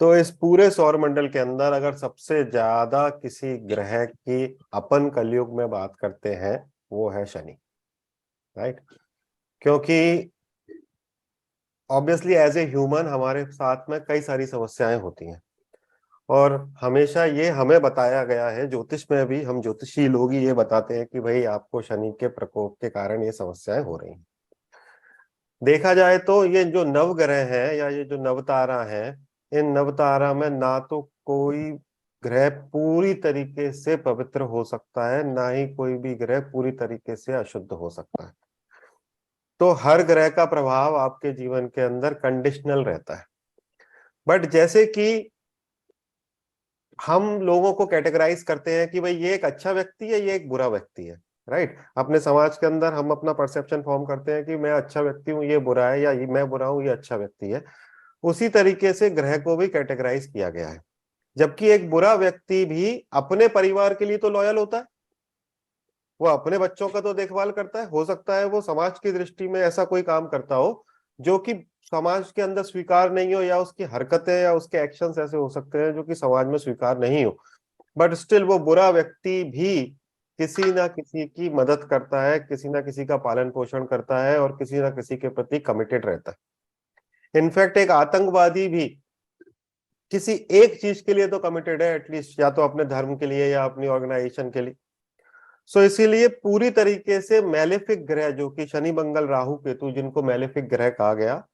तो इस पूरे सौर मंडल के अंदर अगर सबसे ज्यादा किसी ग्रह की अपन कलयुग में बात करते हैं वो है शनि, राइट। क्योंकि ऑब्वियसली एज ए ह्यूमन हमारे साथ में कई सारी समस्याएं होती हैं, और हमेशा ये हमें बताया गया है, ज्योतिष में भी हम ज्योतिषी लोग ही ये बताते हैं कि भाई आपको शनि के प्रकोप के कारण ये समस्याएं हो रही हैं। देखा जाए तो ये जो नवग्रह हैं या ये जो नवतारा हैं, इन नवतारा में ना तो कोई ग्रह पूरी तरीके से पवित्र हो सकता है, ना ही कोई भी ग्रह पूरी तरीके से अशुद्ध हो सकता है। तो हर ग्रह का प्रभाव आपके जीवन के अंदर कंडीशनल रहता है। बट जैसे कि हम लोगों को कैटेगराइज करते हैं कि भाई ये एक अच्छा व्यक्ति है, ये एक बुरा व्यक्ति है, राइट। अपने समाज के अंदर हम अपना परसेप्शन फॉर्म करते हैं कि मैं अच्छा व्यक्ति हूँ, ये बुरा है, या ये मैं बुरा हूँ, ये अच्छा व्यक्ति है। उसी तरीके से ग्रह को भी कैटेगराइज किया गया है। जबकि एक बुरा व्यक्ति भी अपने परिवार के लिए तो लॉयल होता है, वो अपने बच्चों का तो देखभाल करता है। हो सकता है वो समाज की दृष्टि में ऐसा कोई काम करता हो जो कि समाज के अंदर स्वीकार नहीं हो, या उसकी हरकतें या उसके एक्शंस ऐसे हो सकते हैं जो कि समाज में स्वीकार नहीं हो, बट स्टिल वो बुरा व्यक्ति भी किसी ना किसी की मदद करता है, किसी ना किसी का पालन पोषण करता है, और किसी ना किसी के प्रति कमिटेड रहता है। इनफैक्ट एक आतंकवादी भी किसी एक चीज के लिए तो कमिटेड है एटलीस्ट, या तो अपने धर्म के लिए या अपनी ऑर्गेनाइजेशन के लिए। सो इसीलिए पूरी तरीके से मैलेफिक ग्रह जो कि शनि मंगल राहु केतु, जिनको मैलेफिक ग्रह कहा गया,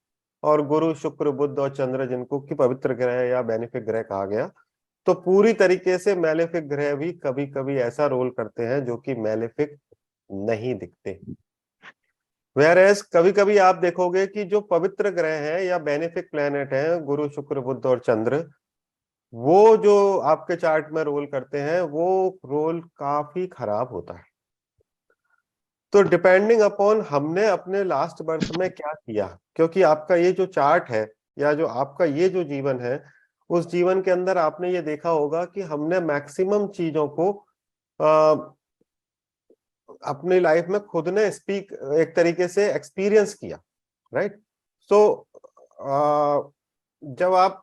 और गुरु शुक्र बुध और चंद्र जिनको कि पवित्र ग्रह या बेनिफिक ग्रह कहा गया, तो पूरी तरीके से मैलेफिक ग्रह भी कभी कभी ऐसा रोल करते हैं जो कि मैलेफिक नहीं दिखते। वेयर एज कभी कभी आप देखोगे कि जो पवित्र ग्रह हैं या बेनिफिक प्लेनेट हैं, गुरु शुक्र बुध और चंद्र, वो जो आपके चार्ट में रोल करते हैं वो रोल काफी खराब होता है। तो डिपेंडिंग अपॉन हमने अपने लास्ट बर्थ में क्या किया, क्योंकि आपका ये जो चार्ट है या जो आपका ये जो जीवन है, उस जीवन के अंदर आपने ये देखा होगा कि हमने मैक्सिमम चीजों को अपनी लाइफ में खुद ने स्पीक एक तरीके से एक्सपीरियंस किया, राइट। सो जब आप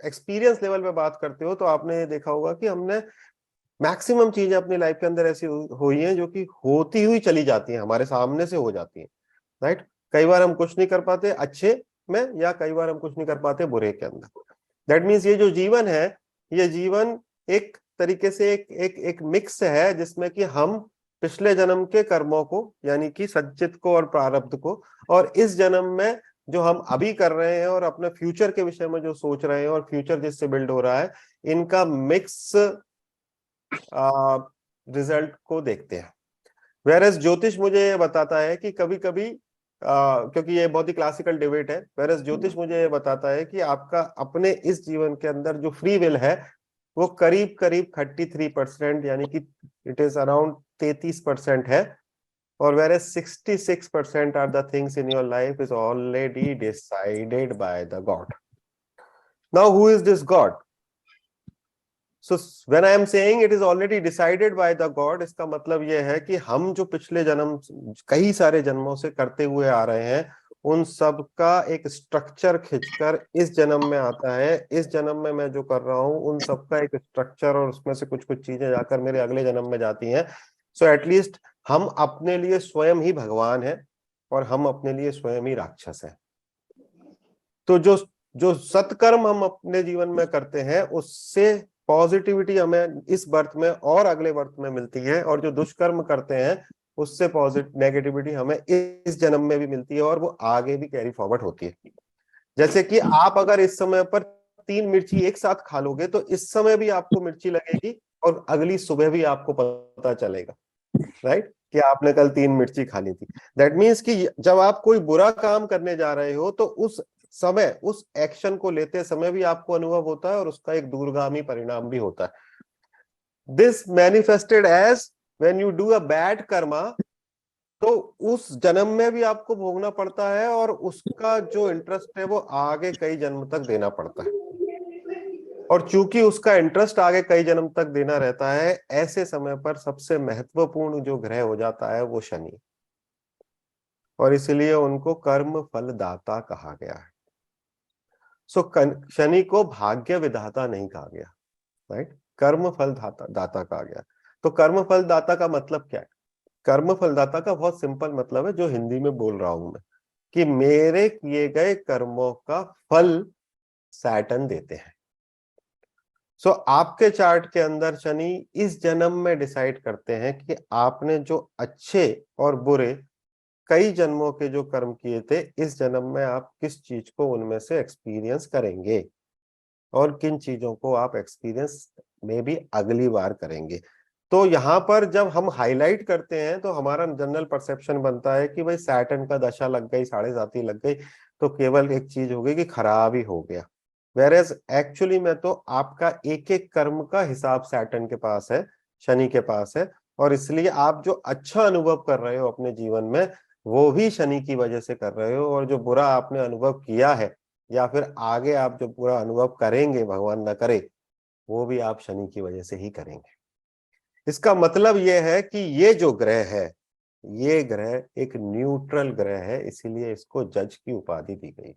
एक्सपीरियंस लेवल पे बात करते हो तो आपने ये देखा होगा कि हमने मैक्सिमम चीजें अपनी लाइफ के अंदर ऐसी हुई हैं जो कि होती हुई चली जाती हैं, हमारे सामने से हो जाती हैं, राइट। कई बार हम कुछ नहीं कर पाते अच्छे में, या कई बार हम कुछ नहीं कर पाते बुरे के अंदर। दैट मीन्स ये जो जीवन है, ये जीवन एक तरीके से एक मिक्स है, जिसमें कि हम पिछले जन्म के कर्मों को यानी कि संचित को और प्रारब्ध को, और इस जन्म में जो हम अभी कर रहे हैं और अपने फ्यूचर के विषय में जो सोच रहे हैं और फ्यूचर जिससे बिल्ड हो रहा है, इनका मिक्स रिजल्ट को देखते हैं। वेरएस ज्योतिष मुझे ये बताता है कि कभी कभी क्योंकि ये बहुत ही क्लासिकल डिबेट है, वेरएस ज्योतिष मुझे ये बताता है कि आपका अपने इस जीवन के अंदर जो फ्री विल है वो करीब करीब 33%, यानी कि इट इज अराउंड 33% है। और whereas 66% are the things in your life is already decided by the God. Now who is this God? So when I am saying it is already decided by the God, इसका मतलब यह है कि हम जो पिछले जन्म कई सारे जन्मों से करते हुए आ रहे हैं, उन सब का एक स्ट्रक्चर खींचकर इस जन्म में आता है। इस जन्म में मैं जो कर रहा हूँ उन सब का एक स्ट्रक्चर, और उसमें से कुछ कुछ चीजें जाकर मेरे अगले जन्म में जाती हैं। सो एटलीस्ट हम अपने लिए स्वयं ही भगवान हैं, और हम अपने लिए स्वयं ही राक्षस हैं। तो जो जो सत्कर्म हम अपने जीवन में करते हैं उससे पॉजिटिविटी हमें इस बर्थ में और अगले बर्थ में मिलती है, और जो दुष्कर्म करते हैं उससे पॉजिटिव नेगेटिविटी हमें इस जन्म में भी मिलती है, और वो आगे भी कैरी फॉरवर्ड होती है। जैसे कि आप अगर इस समय पर 3 मिर्ची एक साथ खा लोगे तो इस समय भी आपको मिर्ची लगेगी, और अगली सुबह भी आपको पता चलेगा, राइट, कि आपने कल 3 मिर्ची खा ली थी। दैट मीन्स कि जब आप कोई बुरा काम करने जा रहे हो तो उस समय उस एक्शन को लेते समय भी आपको अनुभव होता है, और उसका एक दूरगामी परिणाम भी होता है। This manifested as when you do a bad karma, तो उस जन्म में भी आपको भोगना पड़ता है, और उसका जो इंटरेस्ट है वो आगे कई जन्म तक देना पड़ता है। और चूंकि उसका इंटरेस्ट आगे कई जन्म तक देना रहता है, ऐसे समय पर सबसे महत्वपूर्ण जो ग्रह हो जाता है वो शनि, और इसलिए उनको कर्म फलदाता कहा गया है। सो शनि को भाग्य विधाता नहीं कहा गया, राइट, कर्म फल दाता कहा गया। तो कर्म फल दाता का मतलब क्या है? कर्म फलदाता का बहुत सिंपल मतलब है, जो हिंदी में बोल रहा हूं मैं, कि मेरे किए गए कर्मों का फल सैटर्न देते हैं। सो आपके चार्ट के अंदर शनि इस जन्म में डिसाइड करते हैं कि आपने जो अच्छे और बुरे कई जन्मों के जो कर्म किए थे, इस जन्म में आप किस चीज को उनमें से एक्सपीरियंस करेंगे और किन चीजों को आप एक्सपीरियंस में भी अगली बार करेंगे। तो यहाँ पर जब हम हाईलाइट करते हैं तो हमारा जनरल परसेप्शन बनता है कि भाई सैटर्न का दशा लग गई, साढ़े साती लग गई, तो केवल एक चीज हो गई कि खराब ही हो गया। वेरेज एक्चुअली में तो आपका एक एक कर्म का हिसाब सैटर्न के पास है, शनि के पास है, और इसलिए आप जो अच्छा अनुभव कर रहे हो अपने जीवन में, वो भी शनि की वजह से कर रहे हो, और जो बुरा आपने अनुभव किया है या फिर आगे आप जो बुरा अनुभव करेंगे, भगवान न करे, वो भी आप शनि की वजह से ही करेंगे। इसका मतलब यह है कि ये जो ग्रह है, ये ग्रह एक न्यूट्रल ग्रह है, इसीलिए इसको जज की उपाधि दी गई।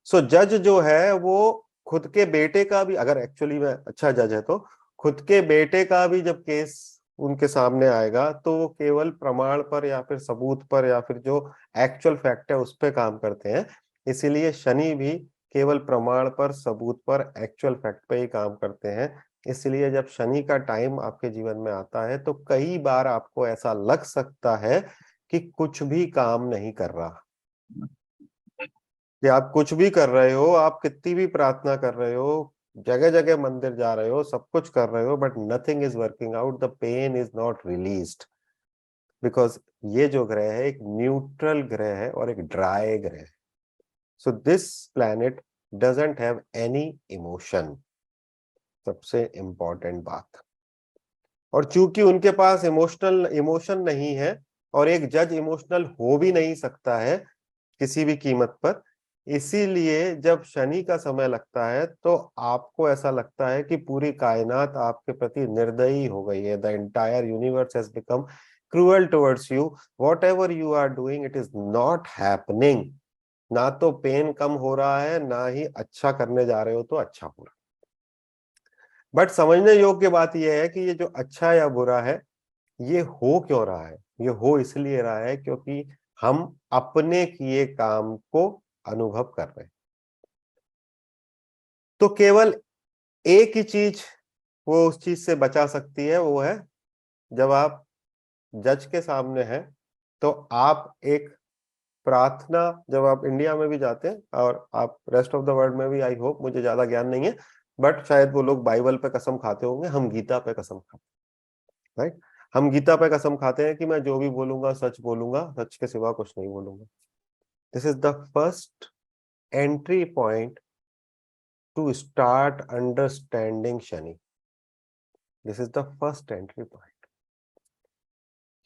सो जज जो है वो खुद के बेटे का भी, अगर एक्चुअली में अच्छा जज है तो खुद के बेटे का भी जब केस उनके सामने आएगा तो वो केवल प्रमाण पर या फिर सबूत पर या फिर जो एक्चुअल फैक्ट है उस पर काम करते हैं। इसीलिए शनि भी केवल प्रमाण पर, सबूत पर, एक्चुअल फैक्ट पे ही काम करते हैं। इसलिए जब शनि का टाइम आपके जीवन में आता है तो कई बार आपको ऐसा लग सकता है कि कुछ भी काम नहीं कर रहा, कि आप कुछ भी कर रहे हो, आप कितनी भी प्रार्थना कर रहे हो, जगह जगह मंदिर जा रहे हो, सब कुछ कर रहे हो, but nothing is working out, the pain is not released, because ये जो ग्रह है एक न्यूट्रल ग्रह है और एक ड्राई ग्रह है। So this planet doesn't have any emotion, सबसे इंपॉर्टेंट बात। और चूंकि उनके पास इमोशन नहीं है, और एक जज इमोशनल हो भी नहीं सकता है किसी भी कीमत पर, इसीलिए जब शनि का समय लगता है तो आपको ऐसा लगता है कि पूरी कायनात आपके प्रति निर्दयी हो गई है। The entire universe has become cruel towards you, whatever you are doing it is not happening. ना तो पेन कम हो रहा है, ना ही अच्छा करने जा रहे हो तो अच्छा हो रहा है। बट समझने योग्य बात यह है कि ये जो अच्छा या बुरा है, ये हो क्यों रहा है? ये हो इसलिए रहा है क्योंकि हम अपने किए काम को अनुभव कर रहे हैं। तो केवल एक ही चीज वो उस चीज से बचा सकती है, वो है जब आप जज के सामने हैं तो आप एक प्रार्थना, जब आप इंडिया में भी जाते हैं और आप रेस्ट ऑफ द वर्ल्ड में भी, आई होप, मुझे ज्यादा ज्ञान नहीं है, बट शायद वो लोग बाइबल पे कसम खाते होंगे, हम गीता पे कसम खाते हैं, राइट। हम गीता पे कसम खाते हैं कि मैं जो भी बोलूंगा सच बोलूंगा, सच के सिवा कुछ नहीं बोलूंगा। This is the first entry point two start understanding Shani. This is the first entry point,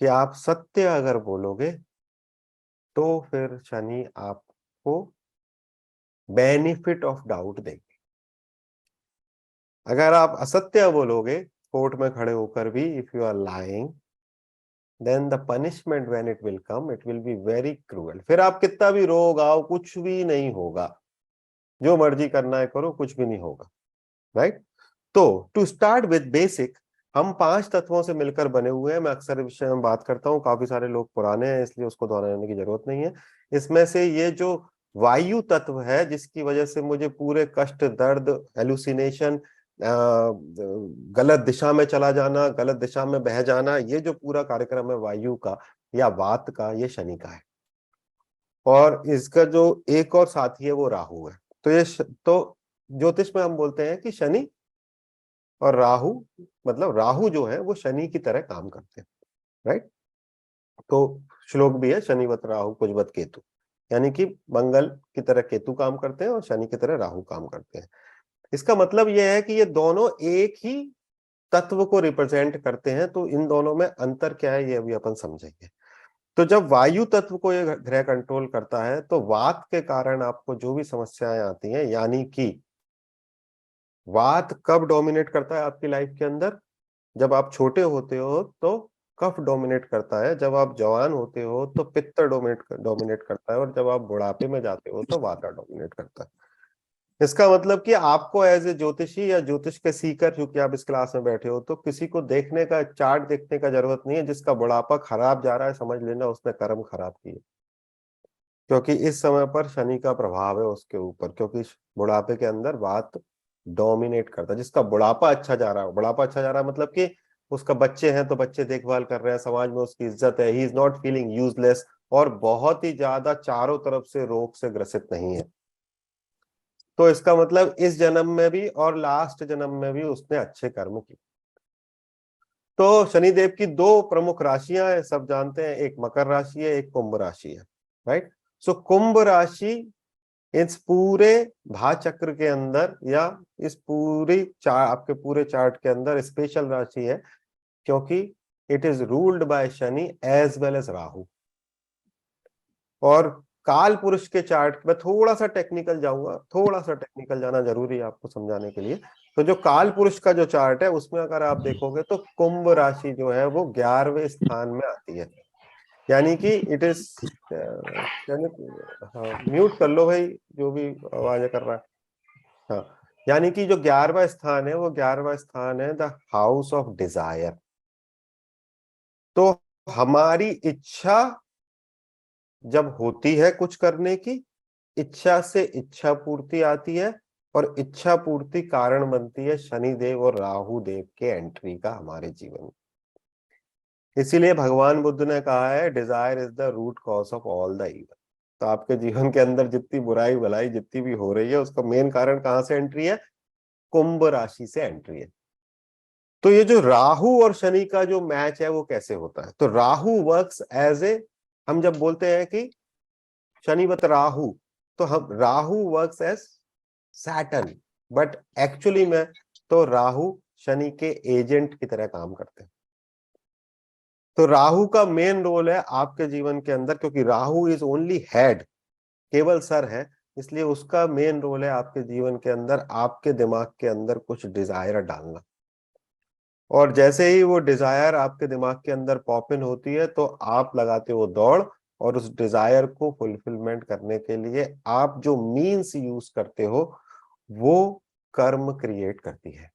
कि आप सत्य अगर बोलोगे तो फिर शनि आपको बेनिफिट ऑफ डाउट देंगे। अगर आप असत्य बोलोगे कोर्ट में खड़े होकर भी, if you are lying, then the punishment when it will come, it will be very cruel. फिर आप कितना भी रो गाओ, कुछ भी नहीं होगा, जो मर्जी करना है करो, कुछ भी नहीं होगा, राइट। तो टू स्टार्ट विद बेसिक, हम 5 तत्वों से मिलकर बने हुए हैं। मैं अक्सर इस विषय में बात करता हूँ, काफी सारे लोग पुराने हैं इसलिए उसको दोहराने की जरूरत नहीं है। इसमें से ये जो वायु तत्व है, जिसकी वजह से मुझे पूरे कष्ट, दर्द, हेलुसिनेशन, गलत दिशा में चला जाना, गलत दिशा में बह जाना, ये जो पूरा कार्यक्रम है वायु का या वात का, ये शनि का है। और इसका जो एक और साथी है वो राहु है। तो तो ज्योतिष में हम बोलते हैं कि शनि और राहु, मतलब राहु जो है वो शनि की तरह काम करते हैं, राइट। तो श्लोक भी है, शनिवत राहु कुजवत केतु, यानी कि मंगल की तरह केतु काम करते हैं और शनि की तरह राहु काम करते हैं। इसका मतलब यह है कि ये दोनों एक ही तत्व को रिप्रेजेंट करते हैं। तो इन दोनों में अंतर क्या है ये अभी अपन समझेंगे। तो जब वायु तत्व को ये ग्रह कंट्रोल करता है तो वात के कारण आपको जो भी समस्याएं आती हैं, यानी कि वात कब डोमिनेट करता है आपकी लाइफ के अंदर? जब आप छोटे होते हो तो कफ डोमिनेट करता है, जब आप जवान होते हो तो पित्त डोमिनेट करता है, और जब आप बुढ़ापे में जाते हो तो वाता डोमिनेट करता है। इसका मतलब कि आपको एज ए ज्योतिषी या ज्योतिष के सीकर, क्योंकि आप इस क्लास में बैठे हो, तो किसी को देखने का, चार्ट देखने का जरूरत नहीं है। जिसका बुढ़ापा खराब जा रहा है, समझ लेना उसने कर्म खराब किए, क्योंकि इस समय पर शनि का प्रभाव है उसके ऊपर, क्योंकि बुढ़ापे के अंदर बात डोमिनेट करता है। जिसका बुढ़ापा अच्छा जा रहा है, बुढ़ापा अच्छा जा रहा है मतलब कि उसका बच्चे हैं तो बच्चे देखभाल कर रहे हैं, समाज में उसकी इज्जत है, he is not feeling useless, और बहुत ही ज्यादा चारों तरफ से रोग से ग्रसित नहीं है। तो इसका मतलब इस जन्म में भी और लास्ट जन्म में भी उसने अच्छे कर्म किए। तो शनिदेव की दो प्रमुख राशियां हैं, सब जानते हैं, एक मकर राशि है, एक कुंभ राशि है, राइट। सो कुंभ राशि इस पूरे भाचक्र के अंदर या इस पूरी आपके पूरे चार्ट के अंदर स्पेशल राशि है, क्योंकि it is ruled by Shani as well as Rahu. और काल पुरुष के चार्ट में थोड़ा सा टेक्निकल जाऊंगा, थोड़ा सा टेक्निकल जाना जरूरी है आपको समझाने के लिए। तो जो काल पुरुष का जो चार्ट है उसमें अगर आप देखोगे तो कुंभ राशि जो है वो 11वें स्थान में आती है, यानी कि इट इज, हाँ म्यूट कर लो भाई जो भी आवाज कर रहा है। हाँ, यानी कि जो 11वां स्थान है वो 11वां स्थान है द हाउस ऑफ डिजायर। तो हमारी इच्छा जब होती है कुछ करने की, इच्छा से इच्छा पूर्ति आती है, और इच्छा पूर्ति कारण बनती है शनिदेव और राहु देव के एंट्री का हमारे जीवन में। इसीलिए भगवान बुद्ध ने कहा है desire is the root cause of all the evil. तो आपके जीवन के अंदर जितनी बुराई भलाई जितनी भी हो रही है उसका मेन कारण कहाँ से एंट्री है? कुंभ राशि से एंट्री है। तो ये जो राहु और शनि का जो मैच है वो कैसे होता है? तो राहु वर्क्स एज ए, हम जब बोलते हैं कि शनिवत राहु, तो हम Rahu works as Saturn, but actually में तो राहु शनि के एजेंट की तरह काम करते हैं। तो राहु का मेन रोल है आपके जीवन के अंदर, क्योंकि राहु इज ओनली हेड, केवल सर है, इसलिए उसका मेन रोल है आपके जीवन के अंदर आपके दिमाग के अंदर कुछ डिजायर डालना। और जैसे ही वो डिजायर आपके दिमाग के अंदर पॉप इन होती है तो आप लगाते हो दौड़, और उस डिजायर को फुलफिलमेंट करने के लिए आप जो मीन्स यूज करते हो वो कर्म क्रिएट करती है।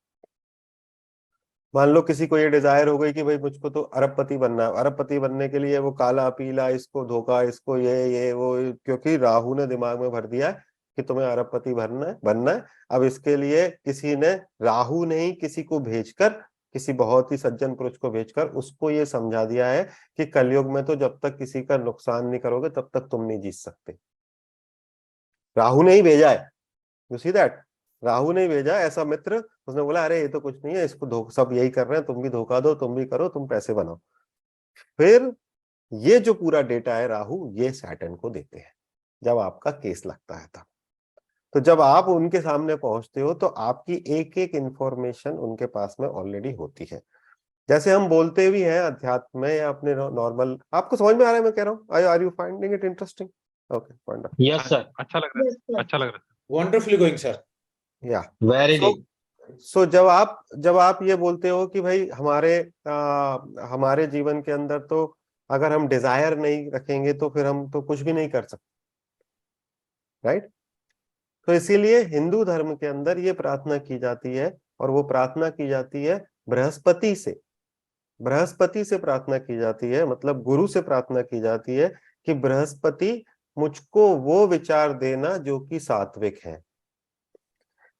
मान लो किसी को ये डिजायर हो गई कि भाई मुझको तो अरबपति बनना है, अरबपति बनने के लिए वो काला पीला, इसको धोखा, इसको ये वो, क्योंकि राहु ने दिमाग में भर दिया है कि तुम्हें अरबपति बनना है। अब इसके लिए किसी ने, राहु ने ही किसी को भेजकर, किसी बहुत ही सज्जन पुरुष को भेजकर उसको ये समझा दिया है कि कलयुग में तो जब तक किसी का नुकसान नहीं करोगे तब तक तुम नहीं जीत सकते। राहु ने ही भेजा है, यू सी दैट, राहु ने भेजा ऐसा मित्र, उसने बोला अरे ये तो कुछ नहीं है, इसको धोखा, सब यही कर रहे हैं, तुम भी धोखा दो, तुम भी करो, तुम पैसे बनाओ। फिर ये जो पूरा डेटा है राहु ये सैटर्न को देते हैं जब आपका केस लगता है तब। तो जब आप उनके सामने पहुंचते हो तो आपकी एक एक इंफॉर्मेशन उनके पास में ऑलरेडी होती है। जैसे हम बोलते भी हैं अध्यात्म में या अपने नॉर्मल, आपको समझ में आ रहा है मैं कह रहा हूँ? Are you finding it interesting? Okay, wonderful. Yes sir, अच्छा लग रहा है, अच्छा लग रहा है। Wonderfully going sir, yeah very so deep. So जब आप ये बोलते हो कि भाई हमारे जीवन के अंदर तो अगर हम डिजायर नहीं रखेंगे तो फिर हम तो कुछ भी नहीं कर सकते, राइट। तो इसीलिए हिंदू धर्म के अंदर ये प्रार्थना की जाती है, और वो प्रार्थना की जाती है बृहस्पति से, बृहस्पति से प्रार्थना की जाती है, मतलब गुरु से प्रार्थना की जाती है कि बृहस्पति मुझको वो विचार देना जो कि सात्विक है।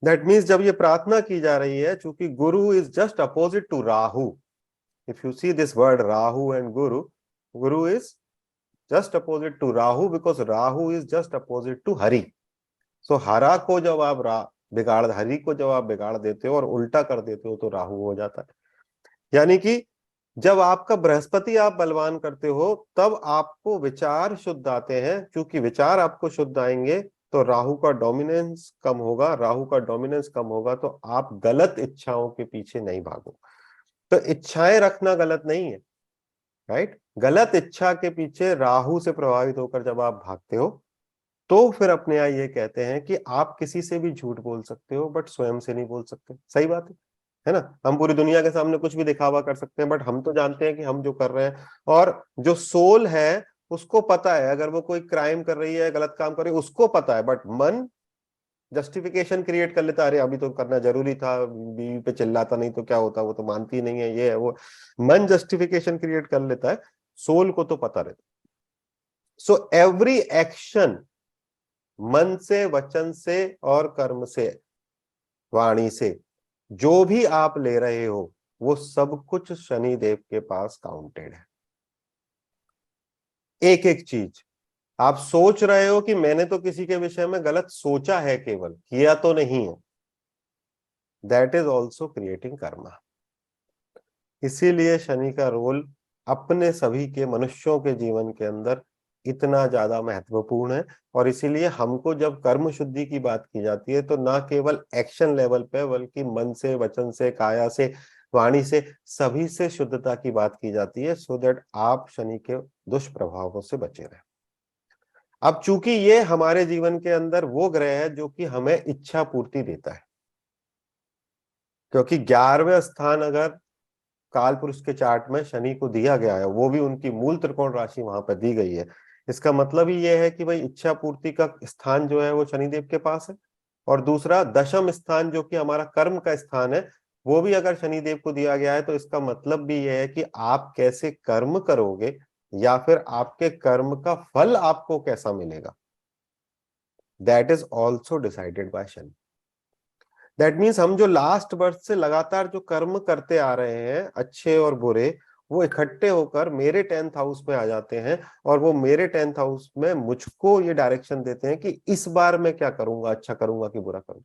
दैट मीन्स जब ये प्रार्थना की जा रही है, चूंकि Guru is just opposite to Rahu, if you see this word Rahu and Guru, Guru is just opposite to Rahu because Rahu is just opposite to Hari. So हरा को जब आप बिगाड़, हरि को जब आप बिगाड़ देते हो और उल्टा कर देते हो तो राहु हो जाता है। यानी कि जब आपका बृहस्पति आप बलवान करते हो तब आपको विचार शुद्ध आते हैं, क्योंकि विचार आपको शुद्ध आएंगे तो राहु का डोमिनेंस कम होगा, राहु का डोमिनेंस कम होगा तो आप गलत इच्छाओं के पीछे नहीं भागो। तो इच्छाएं रखना गलत नहीं है, राइट। गलत इच्छा के पीछे राहु से प्रभावित होकर जब आप भागते हो तो फिर अपने यहाँ ये कहते हैं कि आप किसी से भी झूठ बोल सकते हो बट स्वयं से नहीं बोल सकते। सही बात है ना। हम पूरी दुनिया के सामने कुछ भी दिखावा कर सकते हैं बट हम तो जानते हैं कि हम जो कर रहे हैं, और जो सोल है उसको पता है अगर वो कोई क्राइम कर रही है, गलत काम कर रही है, उसको पता है, बट मन जस्टिफिकेशन क्रिएट कर लेता है, अरे अभी तो करना जरूरी था, बीवी पे चिल्लाता नहीं तो क्या होता, वो तो मानती नहीं है, ये है वो। मन जस्टिफिकेशन क्रिएट कर लेता है, सोल को तो पता रहता। सो एवरी एक्शन, मन से, वचन से और कर्म से, वाणी से, जो भी आप ले रहे हो, वो सब कुछ शनि देव के पास काउंटेड है। एक एक चीज आप सोच रहे हो कि मैंने तो किसी के विषय में गलत सोचा है, केवल किया तो नहीं है, that is also creating Karma. इसीलिए शनि का रोल अपने सभी के मनुष्यों के जीवन के अंदर इतना ज्यादा महत्वपूर्ण है। और इसीलिए हमको जब कर्म शुद्धि की बात की जाती है, तो ना केवल एक्शन लेवल पे, बल्कि मन से, वचन से, काया से, वाणी से, सभी से शुद्धता की बात की जाती है, सो दैट आप शनि के दुष्प्रभावों से बचे रहे। अब चूंकि ये हमारे जीवन के अंदर वो ग्रह है जो कि हमें इच्छा पूर्ति देता है, क्योंकि 11वें स्थान अगर काल पुरुष के चार्ट में शनि को दिया गया है, वो भी उनकी मूल त्रिकोण राशि वहां पर दी गई है, इसका मतलब ही ये है कि भाई इच्छा पूर्ति का स्थान जो है वो शनिदेव के पास है। और दूसरा दशम स्थान जो कि हमारा कर्म का स्थान है, वो भी अगर शनिदेव को दिया गया है, तो इसका मतलब भी यह है कि आप कैसे कर्म करोगे, या फिर आपके कर्म का फल आपको कैसा मिलेगा, that is also decided by Shani. That means हम जो लास्ट बर्थ से लगातार जो कर्म करते आ रहे हैं, अच्छे और बुरे, वो इकट्ठे होकर मेरे 10th हाउस में आ जाते हैं, और वो मेरे 10th हाउस में मुझको ये डायरेक्शन देते हैं कि इस बार मैं क्या करूंगा, अच्छा करूंगा कि बुरा करूंगा।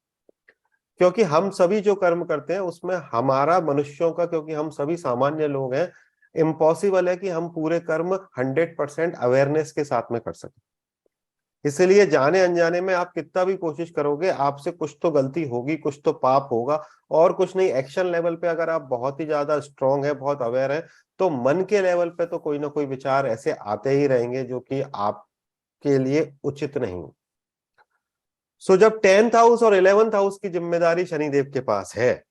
क्योंकि हम सभी जो कर्म करते हैं उसमें हमारा मनुष्यों का, क्योंकि हम सभी सामान्य लोग हैं, इम्पॉसिबल है कि हम पूरे कर्म 100% अवेयरनेस के साथ में कर सकें। इसलिए जाने अनजाने में आप कितना भी कोशिश करोगे, आपसे कुछ तो गलती होगी, कुछ तो पाप होगा। और कुछ नहीं, एक्शन लेवल पे अगर आप बहुत ही ज्यादा स्ट्रांग है, बहुत अवेयर है, तो मन के लेवल पे तो कोई ना कोई विचार ऐसे आते ही रहेंगे जो कि आपके लिए उचित नहीं। सो जब 10th हाउस और 11th हाउस की जिम्मेदारी शनिदेव के पास है,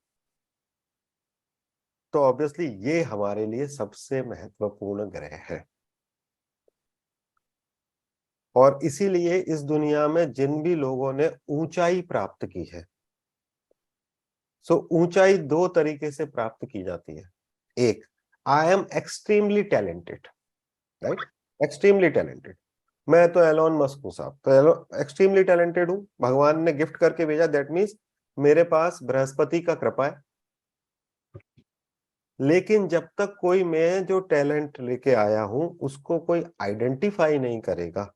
तो ऑब्वियसली ये हमारे लिए सबसे महत्वपूर्ण ग्रह है। और इसीलिए इस दुनिया में जिन भी लोगों ने ऊंचाई प्राप्त की है, सो ऊंचाई दो तरीके से प्राप्त की जाती है। एक, I am extremely talented, right, extremely talented, मैं तो एलोन मस्क हूं साहब, तो एक्सट्रीमली टैलेंटेड हूं, भगवान ने गिफ्ट करके भेजा, दैट मीन्स मेरे पास बृहस्पति का कृपा है। लेकिन जब तक कोई मैं जो टैलेंट लेके आया हूं उसको कोई आइडेंटिफाई नहीं करेगा,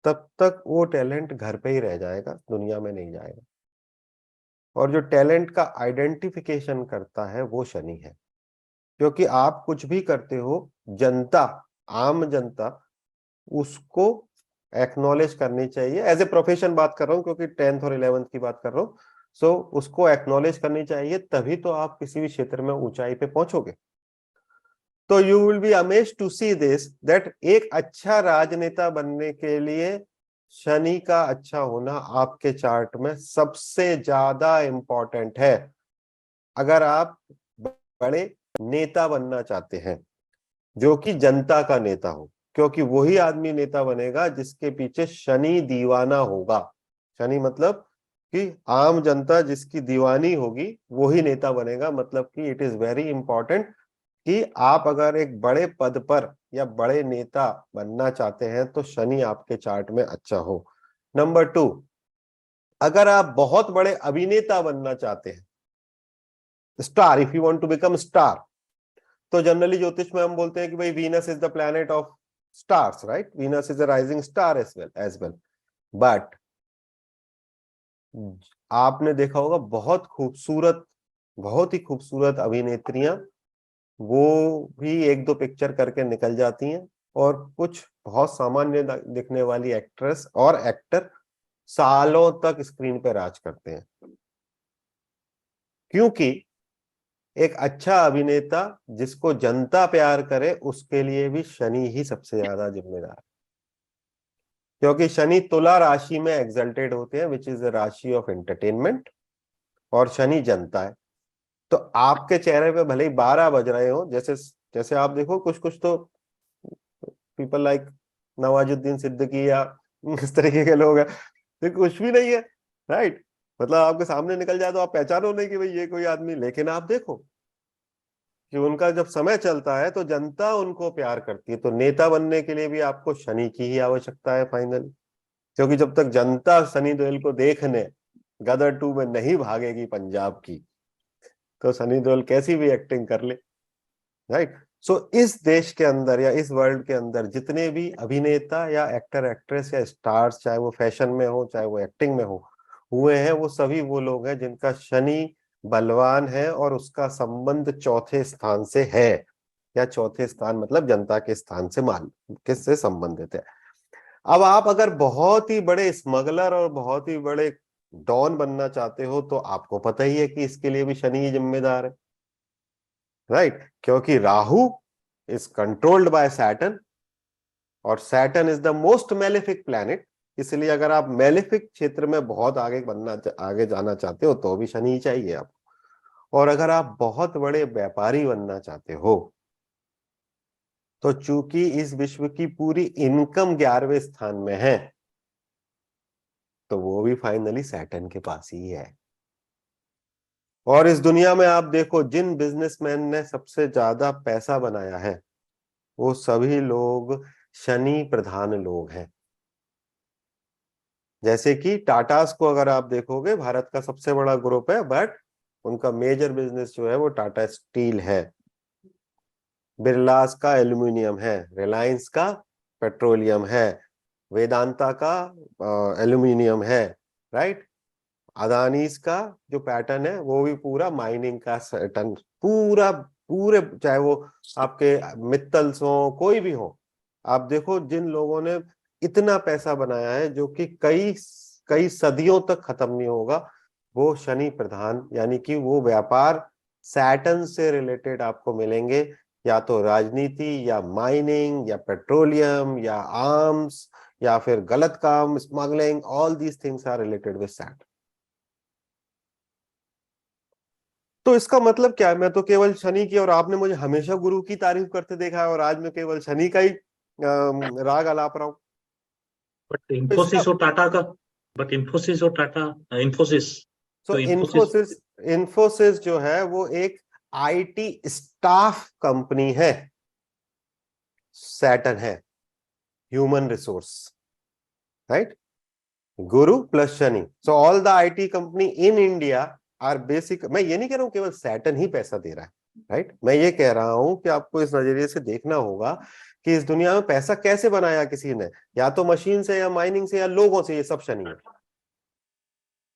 तब तक वो टैलेंट घर पे ही रह जाएगा, दुनिया में नहीं जाएगा। और जो टैलेंट का आइडेंटिफिकेशन करता है वो शनि है। क्योंकि आप कुछ भी करते हो, जनता, आम जनता उसको एक्नॉलेज करनी चाहिए। एज ए प्रोफेशन बात कर रहा हूं, क्योंकि 10th और 11th की बात कर रहा हूं। सो उसको एक्नॉलेज करनी चाहिए, तभी तो आप किसी भी क्षेत्र में ऊंचाई पे पहुंचोगे। तो you will be amazed to see this that एक अच्छा राजनेता बनने के लिए शनि का अच्छा होना आपके चार्ट में सबसे ज्यादा इंपॉर्टेंट है। अगर आप बड़े नेता बनना चाहते हैं, जो कि जनता का नेता हो, क्योंकि वही आदमी नेता बनेगा जिसके पीछे शनि दीवाना होगा। शनि मतलब कि आम जनता जिसकी दीवानी होगी वही नेता बनेगा। मतलब कि इट इज वेरी इंपॉर्टेंट कि आप अगर एक बड़े पद पर या बड़े नेता बनना चाहते हैं तो शनि आपके चार्ट में अच्छा हो। नंबर 2, अगर आप बहुत बड़े अभिनेता बनना चाहते हैं, star, if you want to become star, तो जनरली ज्योतिष में हम बोलते हैं कि भाई Venus is the planet of stars, right, Venus is a rising star as well. But आपने देखा होगा बहुत खूबसूरत, बहुत ही खूबसूरत अभिनेत्रियां, वो भी एक दो पिक्चर करके निकल जाती हैं, और कुछ बहुत सामान्य दिखने वाली एक्ट्रेस और एक्टर सालों तक स्क्रीन पे राज करते हैं। क्योंकि एक अच्छा अभिनेता जिसको जनता प्यार करे, उसके लिए भी शनि ही सबसे ज्यादा जिम्मेदार है। क्योंकि शनि तुला राशि में एग्जल्टेड होते हैं, विच इज द राशि ऑफ एंटरटेनमेंट, और शनि जनता है। तो आपके चेहरे पे भले ही 12 बज रहे हो, जैसे जैसे आप देखो कुछ कुछ तो पीपल लाइक नवाजुद्दीन सिद्दीकी या इस तरीके के लोग हैं, तो कुछ भी नहीं है, राइट। मतलब आपके सामने निकल जाए तो आप पहचानो नहीं कि भाई ये कोई आदमी, लेकिन आप देखो कि उनका जब समय चलता है तो जनता उनको प्यार करती है। तो नेता बनने के लिए भी आपको शनि की ही आवश्यकता है फाइनली, क्योंकि जब तक जनता सनी देओल को देखने गदर 2 में नहीं भागेगी पंजाब की, तो सनी देओल कैसी भी एक्टिंग कर ले, राइट। सो इस देश के अंदर या इस वर्ल्ड के अंदर जितने भी अभिनेता या एक्टर एक्ट्रेस या स्टार्स, चाहे वो फैशन में हो चाहे वो एक्टिंग में हो, हुए हैं, वो सभी वो लोग हैं जिनका शनि बलवान है और उसका संबंध चौथे स्थान से है, या चौथे स्थान मतलब जनता के स्थान से मान किससे संबंधित है। अब आप अगर बहुत ही बड़े स्मगलर और बहुत ही बड़े डॉन बनना चाहते हो तो आपको पता ही है कि इसके लिए भी शनि ही जिम्मेदार है, राइट। क्योंकि Rahu is controlled by Saturn, और Saturn is the most malefic planet. इसलिए अगर आप मेलेफिक क्षेत्र में बहुत आगे जाना चाहते हो तो भी शनि ही चाहिए आपको। और अगर आप बहुत बड़े व्यापारी बनना चाहते हो तो चूंकि इस विश्व की पूरी इनकम 11वें स्थान में है, तो वो भी फाइनली सैटर्न के पास ही है। और इस दुनिया में आप देखो, जिन बिजनेसमैन ने सबसे ज्यादा पैसा बनाया है वो सभी लोग शनि प्रधान लोग हैं। जैसे कि टाटास को अगर आप देखोगे, भारत का सबसे बड़ा ग्रुप है, बट उनका मेजर बिजनेस जो है वो टाटा स्टील है, बिरलास का एल्यूमिनियम है, रिलायंस का पेट्रोलियम है, वेदांता का एल्यूमिनियम है, राइट। अदानीस का जो पैटर्न है वो भी पूरा माइनिंग का पैटर्न, पूरा पूरे, चाहे वो आपके मित्तल्स हो कोई भी हो, आप देखो जिन लोगों ने इतना पैसा बनाया है जो कि कई कई सदियों तक खत्म नहीं होगा, वो शनि प्रधान, यानी कि वो व्यापार सैटर्न से रिलेटेड आपको मिलेंगे, या तो राजनीति या माइनिंग या पेट्रोलियम या आर्म्स या फिर गलत काम, smuggling, all these things are related with Saturn. तो इसका मतलब क्या है, मैं तो केवल शनि की, और आपने मुझे हमेशा गुरु की तारीफ करते देखा है और आज मैं केवल शनि का ही राग अलाप रहा हूं। बट तो इसका इंफोसिस और टाटा का, बट इंफोसिस और टाटा, इंफोसिस, तो तो इंफोसिस इंफोसिस इंफोसिस जो है वो एक आईटी स्टाफ कंपनी है, सैटर्न है human resource, right. Guru plus Shani, so all the IT company in India are basic. मैं ये नहीं कह रहा हूं केवल सैटर्न ही पैसा दे रहा है, राइट। मैं ये कह रहा हूं कि आपको इस नजरिए से देखना होगा कि इस दुनिया में पैसा कैसे बनाया किसी ने, या तो मशीन से या माइनिंग से या लोगों से, ये सब शनि है,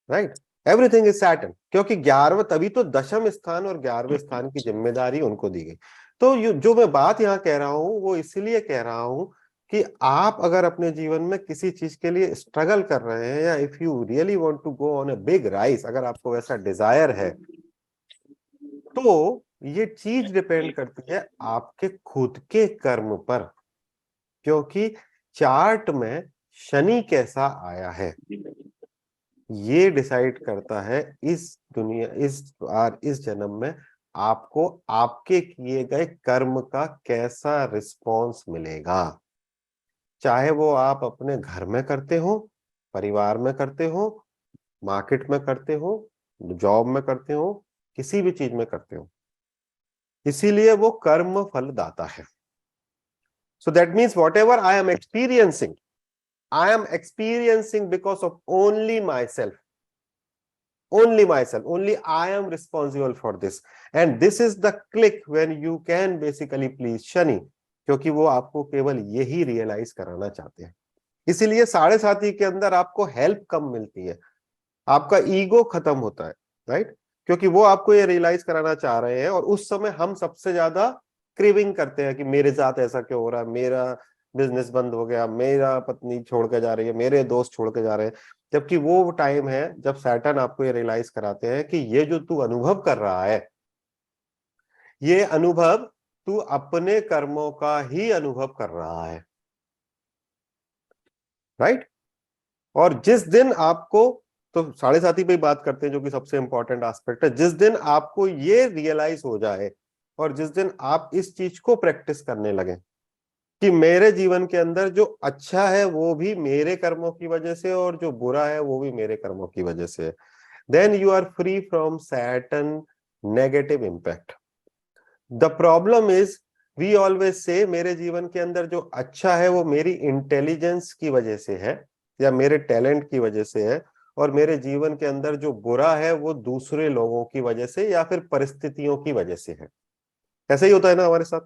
राइट। एवरीथिंग इज सैटर्न, क्योंकि 11वें, तभी तो दशम स्थान और 11वें स्थान की जिम्मेदारी उनको दी गई। तो जो मैं बात यहाँ कह रहा हूं वो इसलिए कह रहा हूं कि आप अगर अपने जीवन में किसी चीज के लिए स्ट्रगल कर रहे हैं, या if you really want to go on a big rise, अगर आपको वैसा डिजायर है, तो ये चीज डिपेंड करती है आपके खुद के कर्म पर, क्योंकि चार्ट में शनि कैसा आया है ये डिसाइड करता है इस जन्म में आपको आपके किए गए कर्म का कैसा रिस्पॉन्स मिलेगा। चाहे वो आप अपने घर में करते हो, परिवार में करते हो, मार्केट में करते हो, जॉब में करते हो, किसी भी चीज में करते हो, इसीलिए वो कर्म फलदाता है। So that means what ever I am experiencing, I am experiencing because of only myself. Only myself. Only I am responsible for this. And this is the click when you can basically please Shani, क्योंकि वो आपको केवल यही realise कराना चाहते हैं। इसीलिए साढ़े साथी के अंदर आपको हेल्प कम मिलती है, आपका ईगो खत्म होता है, राइट। क्योंकि वो आपको ये रियलाइज कराना चाह रहे हैं, और उस समय हम सबसे ज्यादा क्रेविंग करते हैं कि मेरे साथ ऐसा क्यों हो रहा है, मेरा बिजनेस बंद हो गया, मेरा पत्नी छोड़ के जा रही है, मेरे दोस्त छोड़ के जा रहे हैं। जबकि वो टाइम है जब सैटर्न आपको ये रियलाइज कराते हैं कि ये जो तू अनुभव कर रहा है, ये अनुभव तू अपने कर्मों का ही अनुभव कर रहा है, राइट। और जिस दिन आपको, तो साढ़े साथी पे बात करते हैं जो कि सबसे इंपॉर्टेंट एस्पेक्ट है, जिस दिन आपको ये रियलाइज हो जाए और जिस दिन आप इस चीज को प्रैक्टिस करने लगे कि मेरे जीवन के अंदर जो अच्छा है वो भी मेरे कर्मों की वजह से और जो बुरा है वो भी मेरे कर्मों की वजह से, then you are free from Saturn negative impact. The problem is we always say मेरे जीवन के अंदर जो अच्छा है वो मेरी इंटेलिजेंस की वजह से है या मेरे टैलेंट की वजह से है, और मेरे जीवन के अंदर जो बुरा है वो दूसरे लोगों की वजह से या फिर परिस्थितियों की वजह से है। ऐसा ही होता है ना हमारे साथ।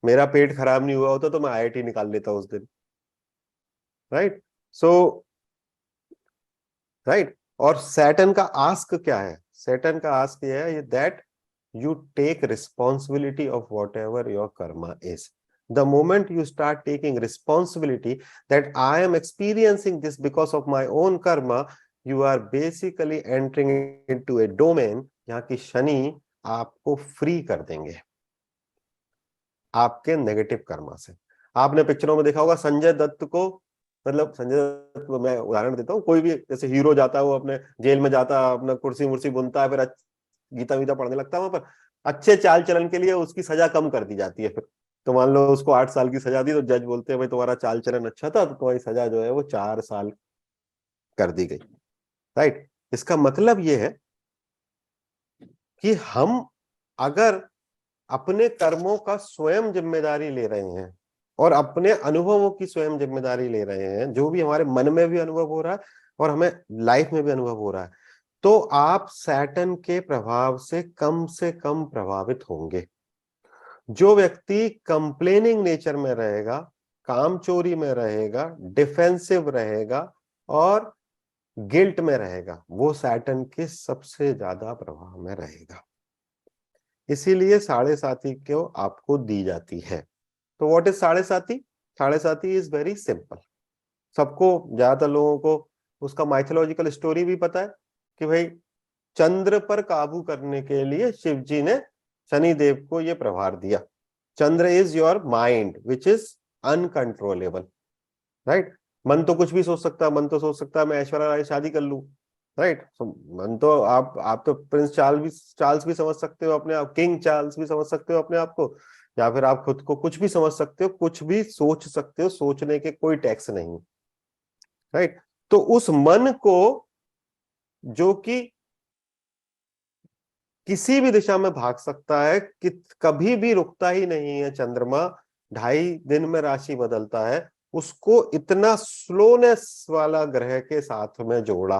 मेरा पेट खराब नहीं हुआ होता तो मैं IIT निकाल लेता उस दिन, राइट? सो राइट। और सैटर्न का आस्क क्या है? सैटर्न का आस्क ये है that you take responsibility of whatever your karma is. The moment you start taking responsibility that I am experiencing this because of my own karma, you are basically entering into a domain जहाँ की शनि आपको free कर देंगे आपके negative Karma से। आपने पिक्चरों में देखा होगा संजय दत्त को, मतलब संजय दत्त को मैं उदाहरण देता हूँ, कोई भी जैसे हीरो जाता है वो अपने जेल में जाता है, अपना कुर्सी मुर्सी बुनता है, फिर गीता वीता पढ़ने लगता है वहां पर, अच्छे चाल चलन के लिए उसकी सजा कम कर दी जाती है। फिर तो मान लो उसको 8 साल की सजा दी तो जज बोलते हैं भाई तुम्हारा चाल चलन अच्छा था तो तुम्हारी सजा जो है वो 4 साल कर दी गई, राइट? इसका मतलब ये है कि हम अगर अपने कर्मों का स्वयं जिम्मेदारी ले रहे हैं और अपने अनुभवों की स्वयं जिम्मेदारी ले रहे हैं, जो भी हमारे मन में भी अनुभव हो रहा है और हमें लाइफ में भी अनुभव हो रहा है, तो आप सैटर्न के प्रभाव से कम प्रभावित होंगे। जो व्यक्ति कंप्लेनिंग नेचर में रहेगा, कामचोरी में रहेगा, डिफेंसिव रहेगा और गिल्ट में रहेगा, वो सैटर्न के सबसे ज्यादा प्रभाव में रहेगा। इसीलिए साढ़े साथी को आपको दी जाती है। तो व्हाट इज साढ़े साथी? साढ़े साथी इज वेरी सिंपल। सबको, ज्यादातर लोगों को उसका माइथोलॉजिकल स्टोरी भी पता है कि भाई चंद्र पर काबू करने के लिए शिव जी ने शनि देव को यह प्रभार दिया। Chandra is your mind which is uncontrollable, right? मन तो कुछ भी सोच सकता है, मन तो सोच सकता है मैं ऐश्वर्या राय शादी कर लूं, राइट? मन तो आप तो प्रिंस चार्ल्स भी समझ सकते हो अपने आप, किंग चार्ल्स भी समझ सकते हो अपने आप को, या फिर आप खुद को कुछ भी समझ सकते हो, कुछ भी सोच सकते हो, सोचने के कोई टैक्स नहीं, राइट? तो उस मन को जो कि किसी भी दिशा में भाग सकता है, कि कभी भी रुकता ही नहीं है, चंद्रमा 2.5 दिन में राशि बदलता है, उसको इतना स्लोनेस वाला ग्रह के साथ में जोड़ा,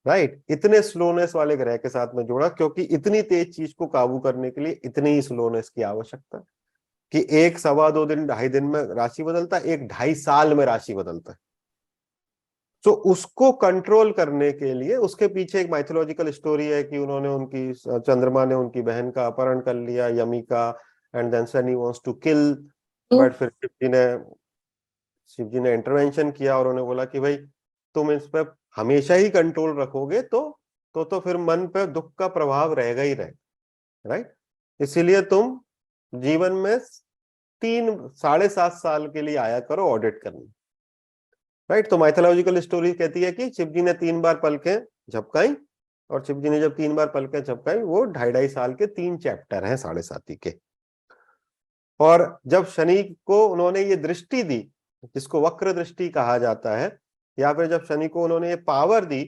राइट? इतने स्लोनेस वाले ग्रह के साथ में जोड़ा क्योंकि इतनी तेज चीज को काबू करने के लिए इतनी ही स्लोनेस की आवश्यकता है कि 1 सवा 2 दिन 2.5 दिन में राशि बदलता है, 1 2.5 साल में राशि बदलता है। तो उसको कंट्रोल करने के लिए उसके पीछे एक माइथोलॉजिकल स्टोरी है कि उन्होंने उनकी चंद्रमा ने उनकी बहन का अपहरण कर लिया, Yamika, and then Shani wants to kill, but फिर शिव जी ने इंटरवेंशन किया और उन्होंने बोला कि भाई तुम इस पर हमेशा ही कंट्रोल रखोगे तो फिर मन पे दुख का प्रभाव रहेगा ही रहेगा, राइट? इसीलिए तुम जीवन में 7.5 साल के लिए आया करो ऑडिट करने, राइट? तो माइथोलॉजिकल स्टोरी कहती है कि शिव जी ने 3 बार पलकें झपकाई, और शिव जी ने जब 3 बार पलकें झपकाई, वो 2.5 साल के 3 चैप्टर हैं साढ़े साथी के। और जब शनि को उन्होंने ये दृष्टि दी, जिसको वक्र दृष्टि कहा जाता है, या फिर जब शनि को उन्होंने ये पावर दी,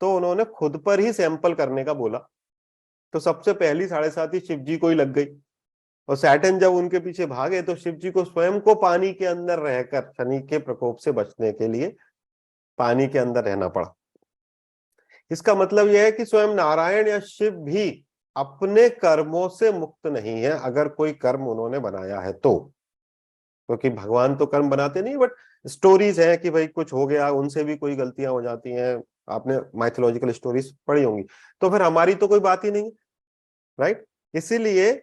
तो उन्होंने खुद पर ही सैंपल करने का बोला। तो सबसे पहली साढ़े साथी शिव जी को ही लग गई, और सैटर्न जब उनके पीछे भागे तो शिव जी को स्वयं को पानी के अंदर रहकर शनि के प्रकोप से बचने के लिए पानी के अंदर रहना पड़ा। इसका मतलब यह है कि स्वयं नारायण या शिव भी अपने कर्मों से मुक्त नहीं है, अगर कोई कर्म उन्होंने बनाया है तो। क्योंकि भगवान तो कर्म बनाते नहीं, बट स्टोरीज है कि भाई कुछ हो गया, उनसे भी कोई गलतियां हो जाती हैं, आपने माइथोलॉजिकल स्टोरीज पढ़ी होंगी, तो फिर हमारी तो कोई बात ही नहीं, राइट? इसीलिए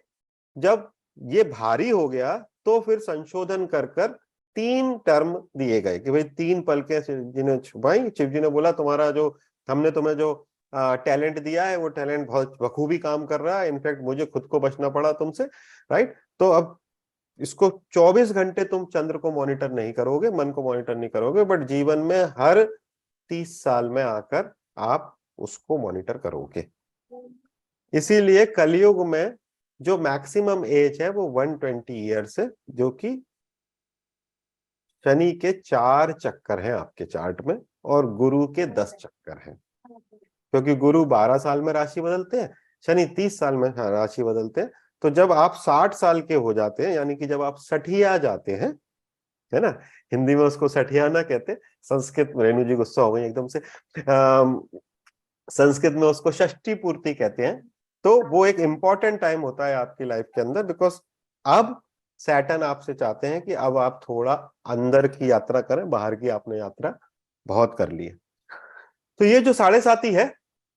जब ये भारी हो गया तो फिर संशोधन कर कर 3 टर्म दिए गए कि भाई 3 पलकें शिव जी ने छुपाई। शिव जी ने बोला तुम्हारा जो हमने तुम्हें जो टैलेंट दिया है वो टैलेंट बहुत बखूबी काम कर रहा है, इनफैक्ट मुझे खुद को बचना पड़ा तुमसे, राइट? तो अब इसको 24 घंटे तुम चंद्र को मॉनिटर नहीं करोगे, मन को मॉनिटर नहीं करोगे, बट जीवन में हर 30 साल में आकर आप उसको मॉनिटर करोगे। इसीलिए कलयुग में जो मैक्सिमम एज है वो 120 ईयर्स है, जो कि शनि के 4 चक्कर हैं आपके चार्ट में और गुरु के 10 चक्कर हैं, क्योंकि गुरु 12 साल में राशि बदलते हैं, शनि 30 साल में राशि बदलते हैं। तो जब आप 60 साल के हो जाते हैं, यानी कि जब आप सठिया जाते हैं, है ना, हिंदी में उसको सठियाना कहते हैं, संस्कृत में, रेणु जी गुस्सा हो गई एकदम से, संस्कृत में उसको षष्ठी पूर्ति कहते हैं। तो वो एक इंपॉर्टेंट टाइम होता है आपकी लाइफ के अंदर, बिकॉज अब सैटर्न आपसे चाहते हैं कि अब आप थोड़ा अंदर की यात्रा करें, बाहर की आपने यात्रा बहुत कर ली है। तो ये जो 7.5 है,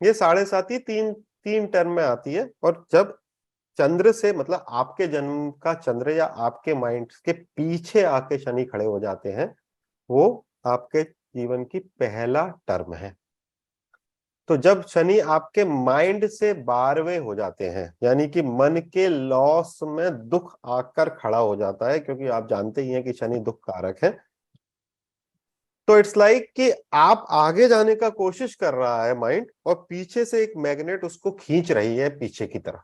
ये 7.5 तीन टर्म में आती है, और जब चंद्र से, मतलब आपके जन्म का चंद्र या आपके माइंड के पीछे आके शनि खड़े हो जाते हैं, वो आपके जीवन की पहला टर्म है। तो जब शनि आपके माइंड से 12वें हो जाते हैं, यानी कि मन के लॉस में दुख आकर खड़ा हो जाता है, क्योंकि आप जानते ही हैं कि शनि दुख कारक है, तो इट्स लाइक कि आप आगे जाने का कोशिश कर रहा है माइंड, और पीछे से एक मैग्नेट उसको खींच रही है पीछे की तरफ।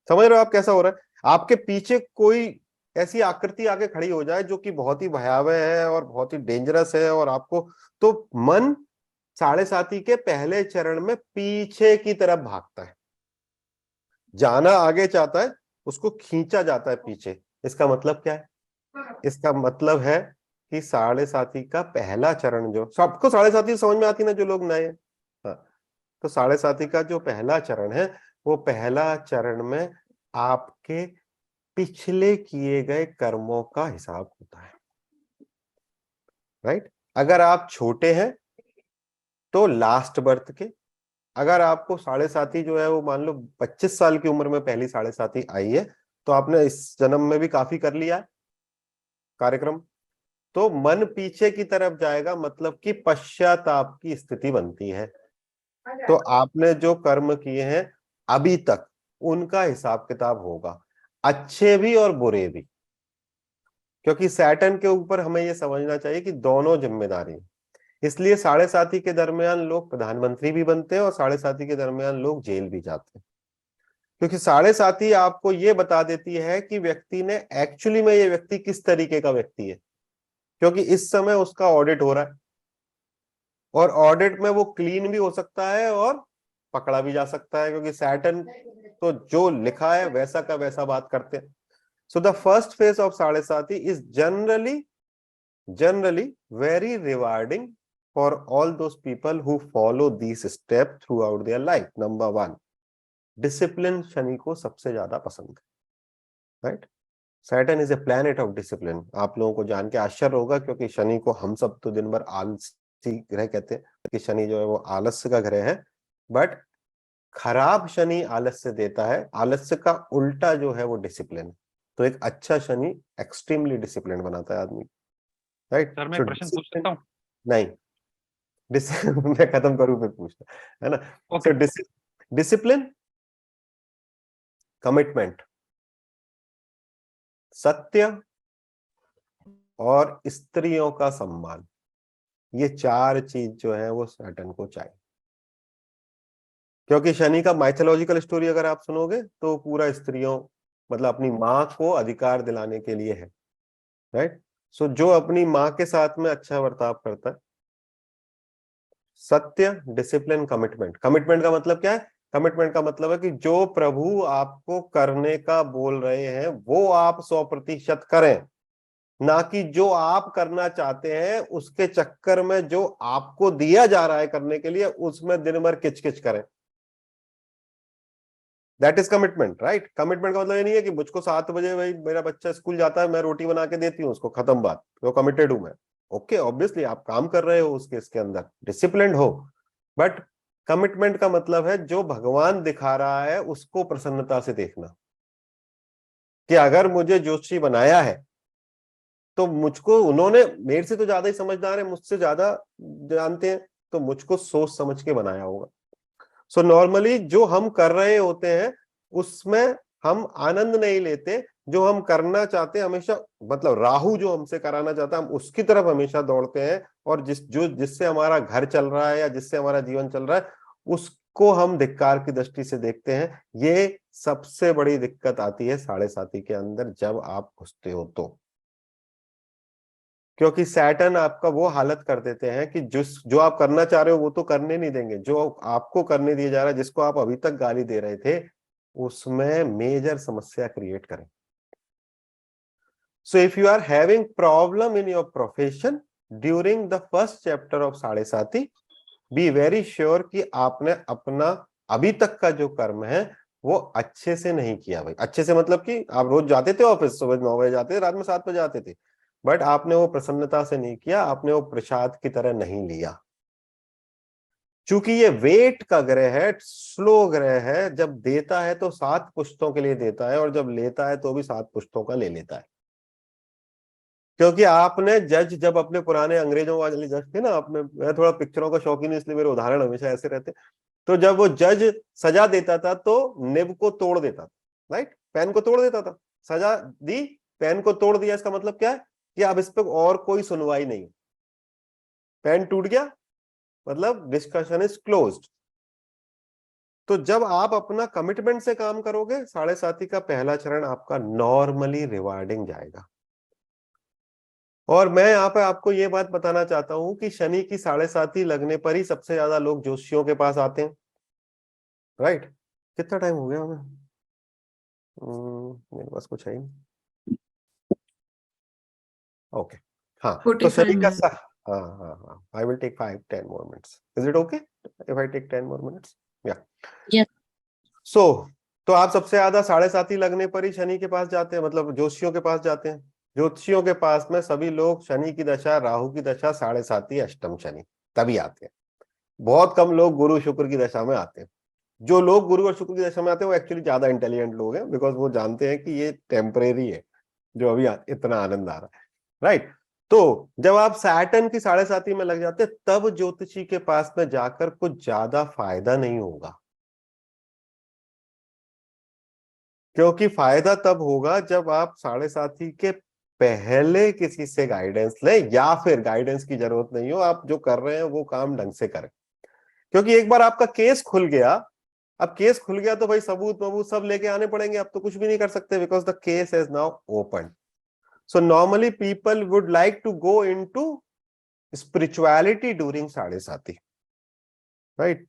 समझ रहे हो आप कैसा हो रहा है? आपके पीछे कोई ऐसी आकृति आके खड़ी हो जाए जो कि बहुत ही भयावह है और बहुत ही डेंजरस है, और आपको, तो मन 7.5 के पहले चरण में पीछे की तरफ भागता है, जाना आगे चाहता है, उसको खींचा जाता है पीछे। इसका मतलब क्या है? इसका मतलब है कि 7.5 का पहला चरण, जो सबको 7.5 समझ में आती ना, जो लोग नए हैं, हाँ, तो 7.5 का जो पहला चरण है, वो पहला चरण में आपके पिछले किए गए कर्मों का हिसाब होता है, राइट। अगर आप छोटे हैं तो लास्ट बर्थ के, अगर आपको 7.5 जो है वो मान लो 25 साल की उम्र में पहली 7.5 आई है, तो आपने इस जन्म में भी काफी कर लिया है कार्यक्रम, तो मन पीछे की तरफ जाएगा, मतलब कि पश्चाताप की स्थिति बनती है। तो आपने जो कर्म किए हैं अभी तक, उनका हिसाब किताब होगा, अच्छे भी और बुरे भी, क्योंकि सैटर्न के ऊपर हमें यह समझना चाहिए कि दोनों जिम्मेदारी है। इसलिए 7.5 के दरमियान लोग प्रधानमंत्री भी बनते हैं, और 7.5 के दरमियान लोग जेल भी जाते हैं, क्योंकि 7.5 आपको ये बता देती है कि व्यक्ति ने एक्चुअली में, ये व्यक्ति किस तरीके का व्यक्ति है, क्योंकि इस समय उसका ऑडिट हो रहा है, और ऑडिट में वो क्लीन भी हो सकता है और पकड़ा भी जा सकता है, क्योंकि सैटर्न तो जो लिखा है वैसा का वैसा बात करते हैं। So the first phase of 7.5 is generally very rewarding for all those people who follow these steps throughout their life. Number 1, discipline Shani को सबसे ज्यादा पसंद है, right. Saturn is a planet of discipline. आप लोगों को जान के आश्चर्य होगा, क्योंकि शनि को हम सब तो दिन भर आलसी ग्रह कहते हैं, कि शनि जो है वो आलस्य का ग्रह है, बट खराब शनि आलस्य देता है, आलस्य का उल्टा जो है वो डिसिप्लिन। तो एक अच्छा शनि एक्सट्रीमली डिसिप्लिन बनाता है आदमी, राइट। सर मैं एक प्रश्न पूछ सकता हूँ? नहीं, मैं खत्म करूं फिर पूछना, है ना। ओके। डिसिप्लिन, कमिटमेंट, सत्य और स्त्रियों का सम्मान, ये 4 चीज जो है वो सैटर्न को चाहिए। क्योंकि शनि का माइथोलॉजिकल स्टोरी अगर आप सुनोगे तो पूरा स्त्रियों, मतलब अपनी माँ को अधिकार दिलाने के लिए है, राइट। सो जो अपनी माँ के साथ में अच्छा बर्ताव करता है, सत्य, डिसिप्लिन, कमिटमेंट। कमिटमेंट का मतलब क्या है? कमिटमेंट का मतलब है कि जो प्रभु आपको करने का बोल रहे हैं वो आप 100% करें, ना कि जो आप करना चाहते हैं उसके चक्कर में जो आपको दिया जा रहा है करने के लिए उसमें दिन भर किचकिच करें। That is commitment, right. Commitment का मतलब ये नहीं है कि मुझको 7 बजे भाई मेरा बच्चा स्कूल जाता है, मैं रोटी बना के देती हूँ उसको, खत्म बात, तो कमिटेड हूं मैं। ओके, ऑब्वियसली आप काम कर रहे हो उसके अंदर, डिसिप्लिन्ड हो, बट कमिटमेंट का मतलब है जो भगवान दिखा रहा है उसको प्रसन्नता से देखना, कि अगर मुझे ज्योतिषी बनाया है तो मुझको, उन्होंने मेरे से तो ज्यादा ही समझदार है, मुझसे ज्यादा जानते हैं, तो मुझको सोच समझ के बनाया होगा। सो नॉर्मली जो हम कर रहे होते हैं उसमें हम आनंद नहीं लेते, जो हम करना चाहते हैं हमेशा, मतलब राहु जो हमसे कराना चाहता है हम उसकी तरफ हमेशा दौड़ते हैं, और जिससे हमारा घर चल रहा है या जिससे हमारा जीवन चल रहा है सबको हम धिक्कार की दृष्टि से देखते हैं। ये सबसे बड़ी दिक्कत आती है साढ़े साथी के अंदर जब आप घुसते हो तो, क्योंकि सैटर्न आपका वो हालत कर देते हैं कि जो आप करना चाह रहे हो वो तो करने नहीं देंगे, जो आपको करने दिया जा रहा है, जिसको आप अभी तक गाली दे रहे थे, उसमें मेजर समस्या क्रिएट करें। So if you are having problem in your profession during the first chapter of साढ़े साथी, be very sure कि आपने अपना अभी तक का जो कर्म है वो अच्छे से नहीं किया भाई। अच्छे से मतलब कि आप रोज जाते थे ऑफिस, सुबह 9 बजे जाते थे, रात में 7 बजे आते थे, बट आपने वो प्रसन्नता से नहीं किया, आपने वो प्रसाद की तरह नहीं लिया। चूंकि ये वेट का ग्रह है, स्लो ग्रह है, जब देता है तो 7 पुश्तों के लिए देता है, और जब लेता है तो भी 7 पुश्तों का ले लेता है। क्योंकि आपने जज, जब अपने पुराने अंग्रेजों वाले जज थे ना, आपने, मैं थोड़ा पिक्चरों का शौकीन हूं इसलिए मेरे उदाहरण हमेशा ऐसे रहते, तो जब वो जज सजा देता था तो निब को तोड़ देता था, राइट, पेन को तोड़ देता था। सजा दी, पेन को तोड़ दिया, इसका मतलब क्या है कि अब इस पर और कोई सुनवाई नहीं, पेन टूट गया, मतलब डिस्कशन इज क्लोज्ड। तो जब आप अपना कमिटमेंट से काम करोगे, साढ़े साथी का पहला चरण आपका नॉर्मली रिवार्डिंग जाएगा। और मैं यहाँ पे आपको ये बात बताना चाहता हूं कि शनि की साढ़े साथी लगने पर ही सबसे ज्यादा लोग ज्योतिषियों के पास आते हैं, राइट। कितना टाइम हो गया हमें? मेरे पास कुछ है ही। ओके, हाँ, तो शनि का हाँ हाँ हाँ, I will take 5-10 more minutes. Is it okay if I take 10 more minutes? Yeah. Yes. So, तो आप सबसे ज्यादा साढ़े साथी लगने पर ही शनि के पास जाते हैं, मतलब ज्योतिषियों के पास जाते हैं। ज्योतिषियों के पास में सभी लोग शनि की दशा, राहु की दशा, साढ़े साथी, अष्टम शनि, तभी आते हैं। बहुत कम लोग गुरु शुक्र की दशा में आते हैं। जो लोग गुरु और शुक्र की दशा में आते हैं वो एक्चुअली ज्यादा इंटेलिजेंट लोग हैं, बिकॉज वो जानते हैं कि ये टेम्परेरी है, जो अभी इतना आनंद आ रहा है, राइट। तो जब आप सैटर्न की साढ़े साथी में लग जाते हैं, तब ज्योतिषी के पास में जाकर कुछ ज्यादा फायदा नहीं होगा। क्योंकि फायदा तब होगा जब आप साढ़े साथी के पहले किसी से गाइडेंस लें, या फिर गाइडेंस की जरूरत नहीं हो, आप जो कर रहे हैं वो काम ढंग से करें। क्योंकि एक बार आपका केस खुल गया, अब केस खुल गया तो भाई सबूत वबूत सब लेके आने पड़ेंगे, अब तो कुछ भी नहीं कर सकते, because the case is now open. So normally people would like to go into spirituality during Sade Sati, right.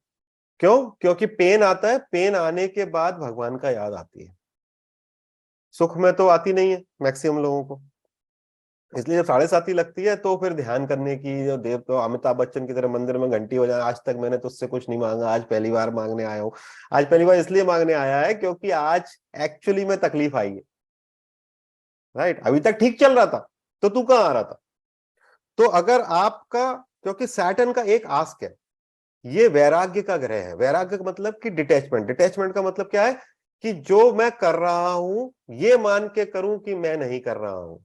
क्यों? क्योंकि पेन आता है, पेन आने के बाद भगवान का याद आती है, सुख में तो आती नहीं है मैक्सिमम लोगों को। इसलिए जब साढ़े साथी लगती है तो फिर ध्यान करने की, जो देव, तो अमिताभ बच्चन की तरह मंदिर में घंटी हो जाए, आज तक मैंने तुझसे कुछ नहीं मांगा, आज पहली बार मांगने आया हूं। आज पहली बार इसलिए मांगने आया है क्योंकि आज एक्चुअली में तकलीफ आई है, राइट। अभी तक ठीक चल रहा था तो तू कहाँ आ रहा था। तो अगर आपका, क्योंकि सैटर्न का एक आस्क है, ये वैराग्य का ग्रह है। वैराग्य का मतलब कि डिटैचमेंट। डिटैचमेंट का मतलब क्या है कि जो मैं कर रहा हूं ये मान के करूं कि मैं नहीं कर रहा हूं।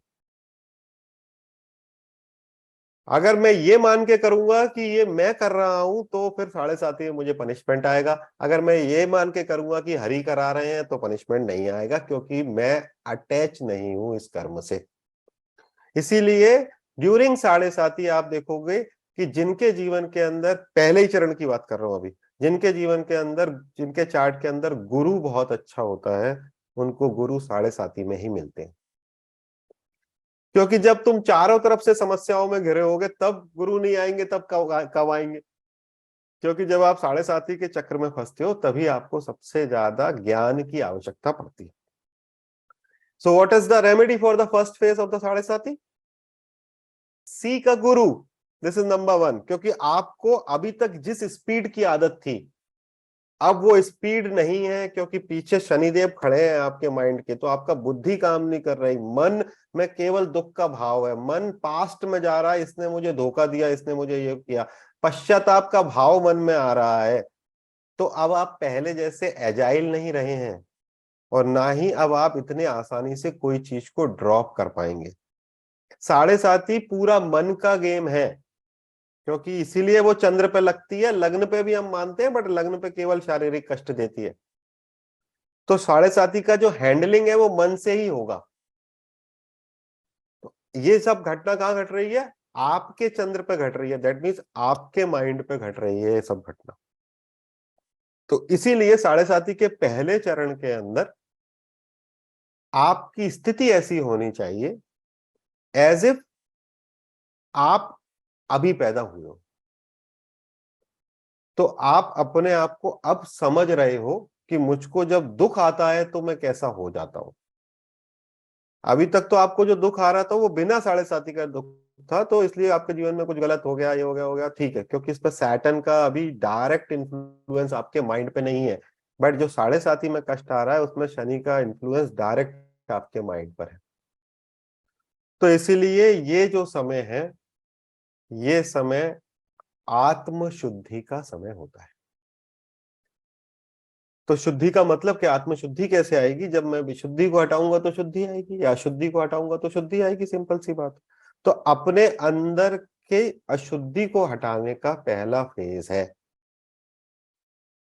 अगर मैं ये मान के करूंगा कि ये मैं कर रहा हूं तो फिर साढ़े साथी में मुझे पनिशमेंट आएगा। अगर मैं ये मान के करूंगा कि हरि करा रहे हैं तो पनिशमेंट नहीं आएगा, क्योंकि मैं अटैच नहीं हूं इस कर्म से। इसीलिए ड्यूरिंग साढ़े साथी आप देखोगे कि जिनके जीवन के अंदर, पहले ही चरण की बात कर रहा हूं अभी, जिनके जीवन के अंदर, जिनके चार्ट के अंदर गुरु बहुत अच्छा होता है, उनको गुरु साढ़े साथी में ही मिलते हैं। क्योंकि जब तुम चारों तरफ से समस्याओं में घिरे होगे तब गुरु नहीं आएंगे, तब कब आएंगे? क्योंकि जब आप साढ़े साथी के चक्र में फंसते हो तभी आपको सबसे ज्यादा ज्ञान की आवश्यकता पड़ती है। So what is the remedy for the first phase of the साढ़े साथी? Seek a Guru. This is number 1। क्योंकि आपको अभी तक जिस स्पीड की आदत थी, अब वो स्पीड नहीं है, क्योंकि पीछे शनिदेव खड़े हैं आपके माइंड के, तो आपका बुद्धि काम नहीं कर रही, मन में केवल दुख का भाव है, मन पास्ट में जा रहा है, इसने मुझे धोखा दिया, इसने मुझे ये किया, पश्चाताप का भाव मन में आ रहा है। तो अब आप पहले जैसे एजाइल नहीं रहे हैं, और ना ही अब आप इतने आसानी से कोई चीज को ड्रॉप कर पाएंगे। साढ़े साथी पूरा मन का गेम है, क्योंकि इसीलिए वो चंद्र पे लगती है। लग्न पे भी हम मानते हैं, बट लग्न पे केवल शारीरिक कष्ट देती है। तो साढ़े साथी का जो हैंडलिंग है वो मन से ही होगा। तो ये सब घटना कहाँ घट रही है? आपके चंद्र पे घट रही है। दैट मीन्स आपके माइंड पे घट रही है ये सब घटना। तो इसीलिए 7.5 के पहले चरण के अंदर आपकी स्थिति ऐसी होनी चाहिए एज इफ आप अभी पैदा हुए हो, तो आप अपने आप को अब समझ रहे हो कि मुझको जब दुख आता है तो मैं कैसा हो जाता हूं। अभी तक तो आपको जो दुख आ रहा था वो बिना 7.5 का दुख था, तो इसलिए आपके जीवन में कुछ गलत हो गया, ये हो गया, ठीक है, क्योंकि इस पर सैटर्न का अभी डायरेक्ट इन्फ्लुएंस आपके माइंड पे नहीं है। बट जो 7.5 में कष्ट आ रहा है उसमें शनि का इन्फ्लुएंस डायरेक्ट आपके माइंड पर है। तो इसीलिए ये जो समय है, ये समय आत्म शुद्धि का समय होता है। तो शुद्धि का मतलब क्या, आत्मशुद्धि कैसे आएगी? जब मैं विशुद्धि को हटाऊंगा तो शुद्धि आएगी, या अशुद्धि को हटाऊंगा तो शुद्धि आएगी, सिंपल सी बात। तो अपने अंदर के अशुद्धि को हटाने का पहला फेज है।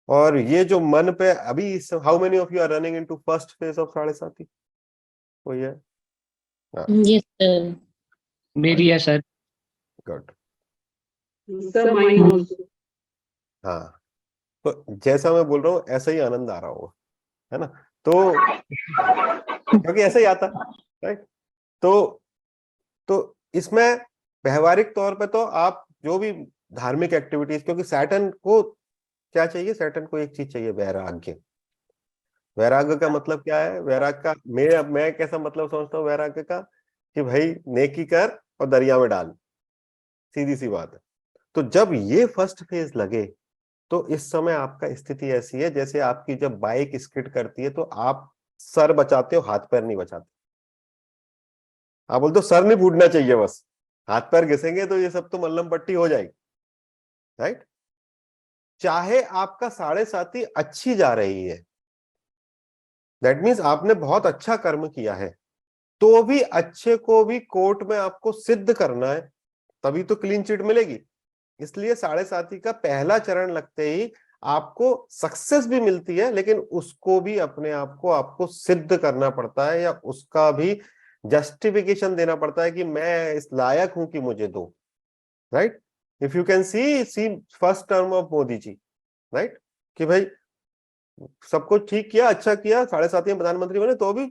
और ये जो मन पे अभी, how many of you are running into first phase of 7.5? कोई है? यस सर, मेरी है sir. Good. Sir mine also. हाँ, तो जैसा मैं बोल रहा हूँ ऐसा ही आनंद आ रहा होगा, है ना? तो क्योंकि ऐसा ही आता, राइट? तो इसमें व्यवहारिक तौर पे तो आप जो भी धार्मिक एक्टिविटीज, क्योंकि सैटर्न को क्या चाहिए? सैटर्न को एक चीज चाहिए, वैराग्य। वैराग्य का मतलब क्या है? वैराग्य का मैं कैसा मतलब समझता हूँ वैराग्य का, कि भाई नेकी कर और दरिया में डाल, सीधी सी बात है। तो जब ये फर्स्ट फेज लगे तो इस समय आपका स्थिति ऐसी है जैसे आपकी जब बाइक स्किड करती है तो आप सर बचाते हो, हाथ पैर नहीं बचाते। आप बोलते हो सर नहीं फूटना चाहिए, बस हाथ पैर घिसेंगे तो ये सब तो मल्लम पट्टी हो जाएगी, राइट? चाहे आपका 7.5 अच्छी जा रही है, दैट मीन्स आपने बहुत अच्छा कर्म किया है, तो भी अच्छे को भी कोर्ट में आपको सिद्ध करना है, तभी तो क्लीन चिट मिलेगी। इसलिए 7.5 का पहला चरण लगते ही आपको सक्सेस भी मिलती है, लेकिन उसको भी अपने आप को आपको सिद्ध करना पड़ता है, या उसका भी जस्टिफिकेशन देना पड़ता है कि मैं इस लायक हूं कि मुझे दो, right? If you can see first term of Modi ji, right? कि भाई सब कुछ ठीक किया, अच्छा किया, 7.5 में प्रधानमंत्री बने, तो भी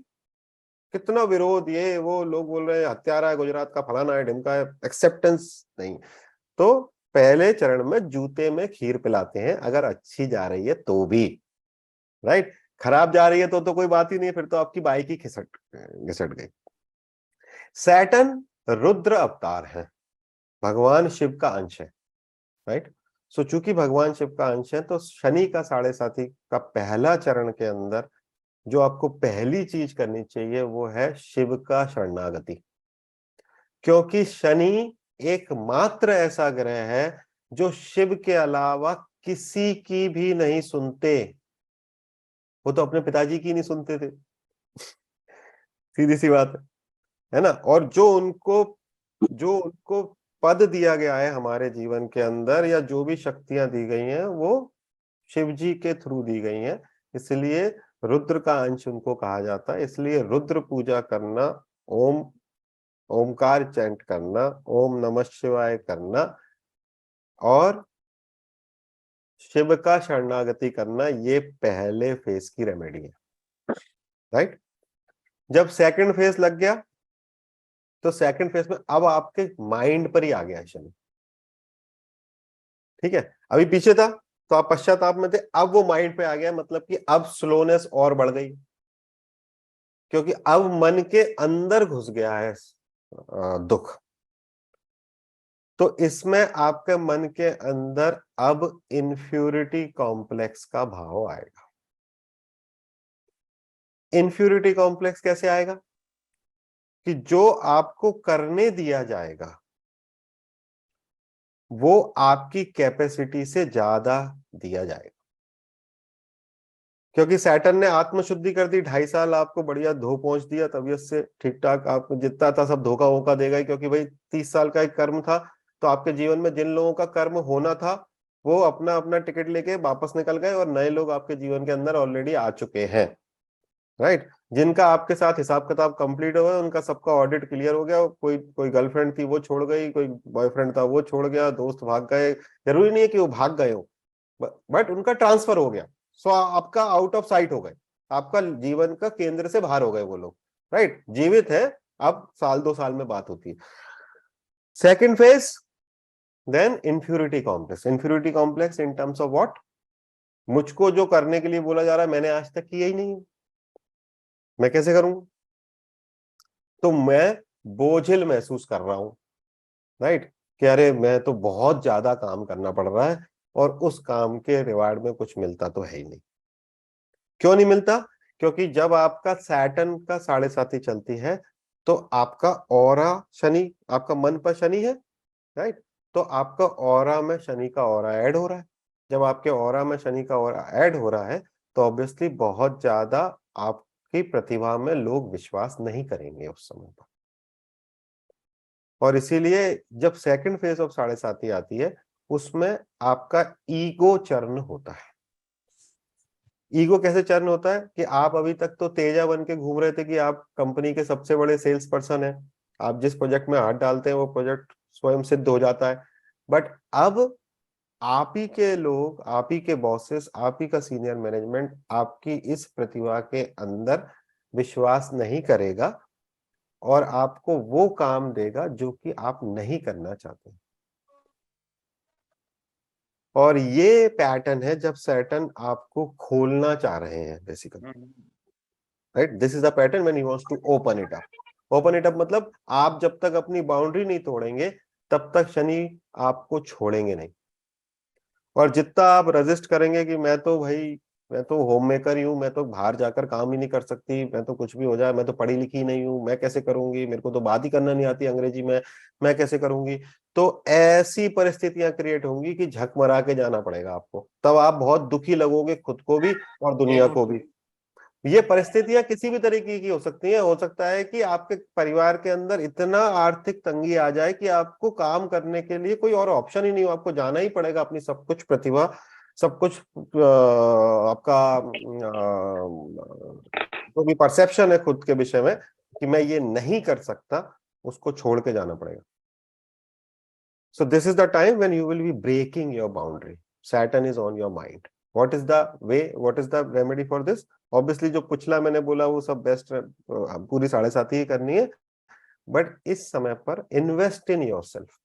कितना विरोध, ये वो लोग बोल रहे हैं हत्यारा है, गुजरात का फलाना है, ढिमका है, एक्सेप्टेंस नहीं। तो पहले चरण में जूते में खीर पिलाते हैं, अगर अच्छी जा रही है तो भी, राइट? खराब जा रही है तो कोई बात ही नहीं, फिर तो आपकी बाइक ही घिसट गई। सैटर्न रुद्र अवतार है, भगवान शिव का अंश है, राइट? सो चूंकि भगवान शिव का अंश है तो शनि का 7.5 का पहला चरण के अंदर जो आपको पहली चीज करनी चाहिए वो है शिव का शरणागति। क्योंकि शनि एकमात्र ऐसा ग्रह है जो शिव के अलावा किसी की भी नहीं सुनते। वो तो अपने पिताजी की नहीं सुनते थे, सीधी सी बात है ना? और जो उनको पद दिया गया है हमारे जीवन के अंदर, या जो भी शक्तियां दी गई हैं, वो शिव जी के थ्रू दी गई हैं। इसलिए रुद्र का अंश उनको कहा जाता है। इसलिए रुद्र पूजा करना, ओमकार चैंट करना, ओम नमः शिवाय करना और शिव का शरणागति करना, ये पहले फेज की रेमेडी है, राइट? जब सेकंड फेज लग गया तो सेकंड फेज में अब आपके माइंड पर ही आ गया शनि, ठीक है? अभी पीछे था तो आप पश्चाताप में थे, अब वो माइंड पे आ गया, मतलब कि अब स्लोनेस और बढ़ गई, क्योंकि अब मन के अंदर घुस गया है दुख। तो इसमें आपके मन के अंदर अब इन्फ्यूरिटी कॉम्प्लेक्स का भाव आएगा। इन्फ्यूरिटी कॉम्प्लेक्स कैसे आएगा? कि जो आपको करने दिया जाएगा वो आपकी कैपेसिटी से ज्यादा दिया जाएगा। क्योंकि सैटर्न ने आत्मशुद्धि कर दी, 2.5 साल आपको बढ़िया धो पहुंच दिया, तबीयत से ठीक ठाक, आपको जितना था सब धोखा वोखा देगा ही, क्योंकि भाई 30 साल का एक कर्म था। तो आपके जीवन में जिन लोगों का कर्म होना था वो अपना अपना टिकट लेके वापस निकल गए, और नए लोग आपके जीवन के अंदर ऑलरेडी आ चुके हैं, राइट? जिनका आपके साथ हिसाब किताब कंप्लीट हो गया, उनका सबका ऑडिट क्लियर हो गया। कोई गर्लफ्रेंड थी वो छोड़ गई, कोई बॉयफ्रेंड था वो छोड़ गया, दोस्त भाग गए, जरूरी नहीं है कि वो भाग गए हो, बट उनका ट्रांसफर हो गया। सो आपका आउट ऑफ साइट हो गए, आपका जीवन का केंद्र से बाहर हो गए वो लोग, राइट? जीवित है, अब साल 2 साल में बात होती है। Second phase, then inferiority complex. Inferiority complex in terms of what? मुझको जो करने के लिए बोला जा रहा है मैंने आज तक किया ही नहीं, मैं कैसे करूंगा? तो मैं बोझिल महसूस कर रहा हूं, राइट? कि अरे मैं तो बहुत ज्यादा काम करना पड़ रहा है और उस काम के रिवार्ड में कुछ मिलता तो है ही नहीं। क्यों नहीं मिलता? क्योंकि जब आपका सैटर्न का 7.5 चलती है तो आपका ऑरा शनि, आपका मन पर शनि है, राइट? तो आपका ऑरा में शनि का ऑरा ऐड हो रहा है। जब आपके ऑरा में शनि का ऑरा ऐड हो रहा है तो ऑब्वियसली बहुत ज्यादा आपकी प्रतिभा में लोग विश्वास नहीं करेंगे उस समय पर। और इसीलिए जब सेकंड फेज ऑफ 7.5 आती है उसमें आपका ईगो चर्न होता है। ईगो कैसे चर्न होता है कि आप अभी तक तो तेजा बन के घूम रहे थे कि आप कंपनी के सबसे बड़े सेल्स पर्सन हैं, आप जिस प्रोजेक्ट में हाथ डालते हैं वो प्रोजेक्ट स्वयं सिद्ध हो जाता है। बट अब आप ही के लोग, आप ही के बॉसेस, आप ही का सीनियर मैनेजमेंट आपकी इस प्रतिभा के अंदर विश्वास नहीं करेगा और आपको वो काम देगा जो कि आप नहीं करना चाहते। और ये पैटर्न है जब सैटर्न आपको खोलना चाह रहे हैं basically, right? This is the pattern when he wants to open it up. Open it up मतलब आप जब तक अपनी बाउंड्री नहीं तोड़ेंगे तब तक शनि आपको छोड़ेंगे नहीं। और जितना आप रजिस्ट करेंगे कि मैं तो भाई, मैं तो होम मेकर ही हूँ, मैं तो बाहर जाकर काम ही नहीं कर सकती, मैं तो कुछ भी हो जाए, मैं तो पढ़ी लिखी नहीं हूँ, मैं कैसे करूंगी, मेरे को तो बात ही करना नहीं आती अंग्रेजी में, मैं कैसे करूंगी, तो ऐसी परिस्थितियां क्रिएट होंगी कि झक मरा के जाना पड़ेगा आपको। तब आप बहुत दुखी लगोगे, खुद को भी और दुनिया को भी। ये परिस्थितियां किसी भी तरीके की हो सकती हैं। हो सकता है कि आपके परिवार के अंदर इतना आर्थिक तंगी आ जाए कि आपको काम करने के लिए कोई और ऑप्शन ही नहीं हो, आपको जाना ही पड़ेगा अपनी सब कुछ प्रतिभा, सब कुछ आपका जो भी परसेप्शन है खुद के विषय में कि मैं ये नहीं कर सकता, उसको छोड़ के जाना पड़ेगा। So this is the time when you will be breaking your boundary. Saturn is on your mind. What is the way? What is the remedy for this? Obviously जो पिछला मैंने बोला वो सब बेस्ट पूरी 7.5 ही करनी है, बट इस समय पर invest in yourself,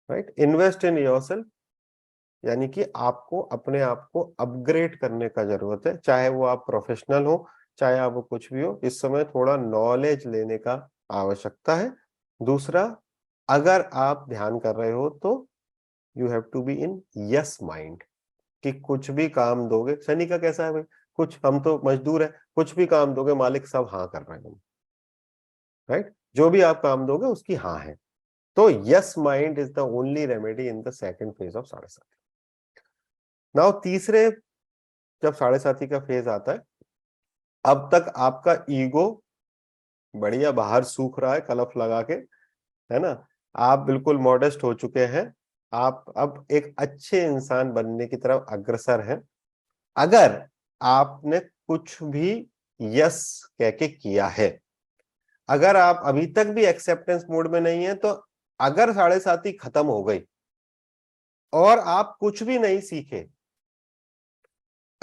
right? Invest in yourself यानी कि आपको अपने आप को अपग्रेड करने का जरूरत है, चाहे वो आप प्रोफेशनल हो, चाहे आप वो कुछ भी हो। इस समय थोड़ा नॉलेज लेने का आवश्यकता है। दूसरा, अगर आप ध्यान कर रहे हो तो you have to be in yes mind कि कुछ भी काम दोगे, शनि का कैसा है भाई, कुछ हम तो मजदूर है, कुछ भी काम दोगे मालिक सब हाँ कर रहे हैं, राइट? जो भी आप काम दोगे उसकी हाँ है। तो yes mind is the only remedy in the second phase of 7.5। Now तीसरे जब 7.5 का फेज आता है, अब तक आपका ईगो बढ़िया बाहर सूख रहा है कलफ लगा के, है ना? आप बिल्कुल मॉडेस्ट हो चुके हैं, आप अब एक अच्छे इंसान बनने की तरफ अग्रसर हैं। अगर आपने कुछ भी यस कह के किया है, अगर आप अभी तक भी एक्सेप्टेंस मोड में नहीं है, तो अगर 7.5 खत्म हो गई और आप कुछ भी नहीं सीखे,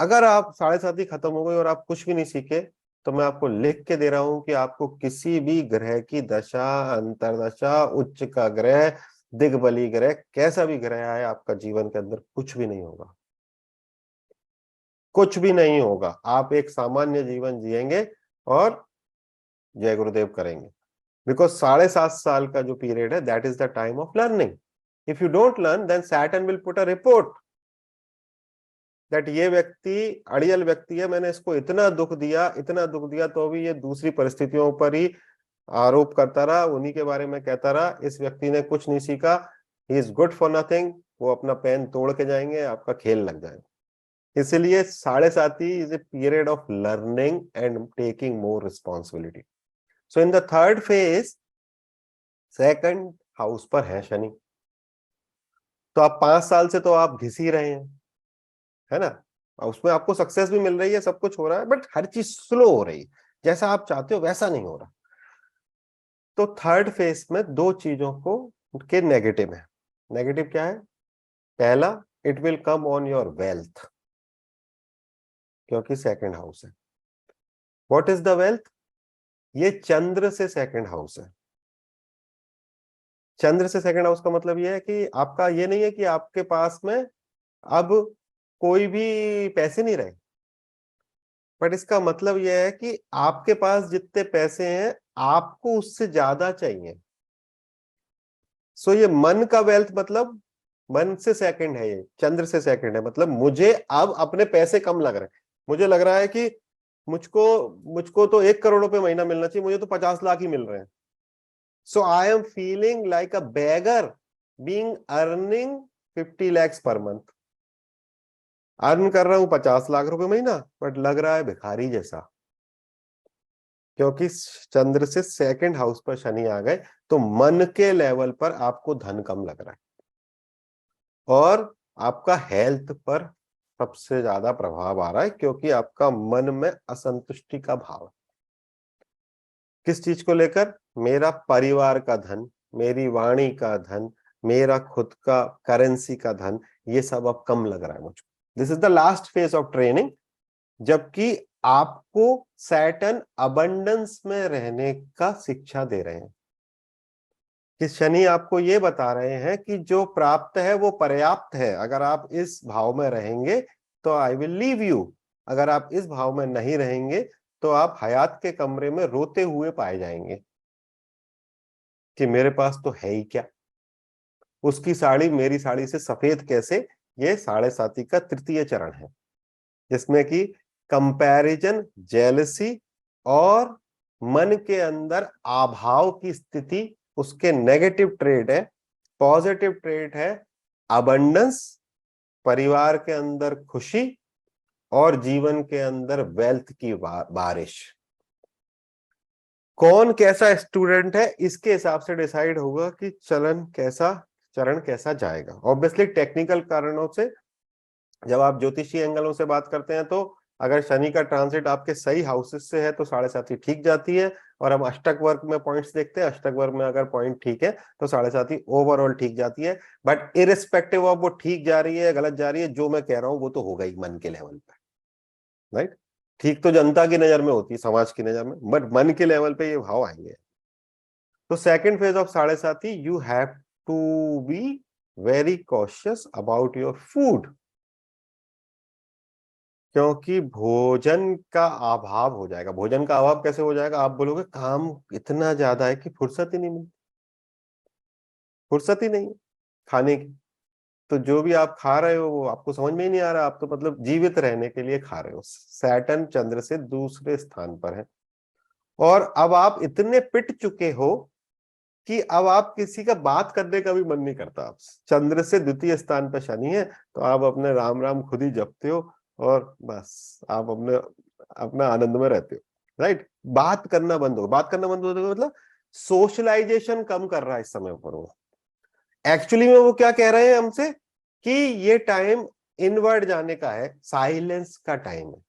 अगर आप 7.5 खत्म हो गई और आप कुछ भी नहीं सीखे, तो मैं आपको लिख के दे रहा हूं कि आपको किसी भी ग्रह की दशा, अंतरदशा, उच्च का ग्रह, दिग्बली ग्रह, कैसा भी ग्रह है आपका जीवन के अंदर, कुछ भी नहीं होगा, कुछ भी नहीं होगा। आप एक सामान्य जीवन जिएंगे और जय गुरुदेव करेंगे। बिकॉज 7.5 साल का जो पीरियड है, that is the time of learning. If you don't learn, then Saturn will put a report that ये व्यक्ति अड़ियल व्यक्ति है, मैंने इसको इतना दुख दिया, इतना दुख दिया, तो भी ये दूसरी परिस्थितियों पर ही आरोप करता रहा, उन्हीं के बारे में कहता रहा, इस व्यक्ति ने कुछ नहीं सीखा, he is good for nothing, वो अपना पेन तोड़ के जाएंगे, आपका खेल लग जाएगा। इसलिए 7.5 is a period of learning and taking more responsibility. So in the third phase, second house पर है शनि, तो आप 5 साल से तो आप घिस ही रहे हैं, है ना? उसमें आपको सक्सेस भी मिल रही है, सब कुछ हो रहा है, बट हर चीज स्लो हो रही है, जैसा आप चाहते हो वैसा नहीं हो रहा। तो थर्ड फेज में 2 चीजों को के नेगेटिव है। नेगेटिव क्या है? पहला, it will come on your wealth. क्योंकि सेकंड हाउस है। What is the wealth? ये चंद्र से सेकंड हाउस है। चंद्र से सेकंड हाउस का मतलब ये है कि आपका ये नहीं है कि आपके पास में अब कोई भी पैसे नहीं रहे, बट इसका मतलब यह है कि आपके पास जितने पैसे हैं आपको उससे ज्यादा चाहिए। सो ये मन का वेल्थ, मतलब मन से सेकंड है, ये चंद्र से सेकंड है। मतलब मुझे अब अपने पैसे कम लग रहे हैं, मुझे लग रहा है कि मुझको मुझको तो 1 करोड़ रुपए महीना मिलना चाहिए, मुझे तो 50 लाख ही मिल रहे हैं। So I am feeling like a beggar being earning 50 lakhs per month. Earn कर रहा हूं 50 लाख रुपए महीना, बट लग रहा है भिखारी जैसा, क्योंकि चंद्र से सेकंड हाउस पर शनि आ गए। तो मन के लेवल पर आपको धन कम लग रहा है, और आपका हेल्थ पर सबसे ज्यादा प्रभाव आ रहा है, क्योंकि आपका मन में असंतुष्टि का भाव है। किस चीज को लेकर? मेरा परिवार का धन, मेरी वाणी का धन, मेरा खुद का करेंसी का धन, ये सब अब कम लग रहा है मुझको। This is the last phase of training, जबकि आपको सैटर्न अबंडेंस में रहने का शिक्षा दे रहे हैं कि शनि आपको ये बता रहे हैं कि जो प्राप्त है वो पर्याप्त है। अगर आप इस भाव में रहेंगे तो आई विल लीव यू, अगर आप इस भाव में नहीं रहेंगे तो आप हयात के कमरे में रोते हुए पाए जाएंगे कि मेरे पास तो है ही क्या, उसकी साड़ी मेरी साड़ी से सफेद कैसे। ये 7.5 का तृतीय चरण है, जिसमें कि कंपैरिजन, जेलसी और मन के अंदर अभाव की स्थिति उसके नेगेटिव ट्रेड है। पॉजिटिव ट्रेड है अबंडेंस, परिवार के अंदर खुशी, और जीवन के अंदर वेल्थ की बारिश। कौन कैसा स्टूडेंट है, इसके हिसाब से डिसाइड होगा कि चरण कैसा जाएगा। ऑब्वियसली टेक्निकल कारणों से जब आप ज्योतिषीय एंगलों से बात करते हैं, तो अगर शनि का ट्रांसिट आपके सही हाउसेस से है तो 7.5 ठीक जाती है, और हम अष्टक वर्ग में पॉइंट्स देखते हैं, अष्टक वर्ग में अगर पॉइंट ठीक है तो 7.5 ओवरऑल ठीक जाती है। बट इरिस्पेक्टिव ऑफ वो ठीक जा रही है गलत जा रही है, जो मैं कह रहा हूं वो तो होगा ही मन के लेवल पर, राइट। ठीक तो जनता की नजर में होती है, समाज की नजर में, बट मन के लेवल पे ये भाव आएंगे। तो second phase of 7.5, you have to be very cautious about your food, क्योंकि भोजन का अभाव हो जाएगा। भोजन का अभाव कैसे हो जाएगा? आप बोलोगे काम इतना ज्यादा है कि फुर्सत ही नहीं मिलती, फुर्सत ही नहीं है खाने की। तो जो भी आप खा रहे हो वो आपको समझ में ही नहीं आ रहा, आप तो मतलब जीवित रहने के लिए खा रहे हो। सैटर्न चंद्र से दूसरे स्थान पर है, और अब आप इतने पिट चुके हो कि अब आप किसी का बात करने का भी मन नहीं करता। आप चंद्र से द्वितीय स्थान पर शनि है, तो आप अपने राम राम खुद ही जपते हो, और बस आप अपना आनंद में रहते हो, राइट। बात करना बंद हो मतलब सोशलाइजेशन कम कर रहा है इस समय पर वो। एक्चुअली में वो क्या कह रहे हैं हमसे कि ये टाइम इनवर्ड जाने का है, साइलेंस का टाइम है।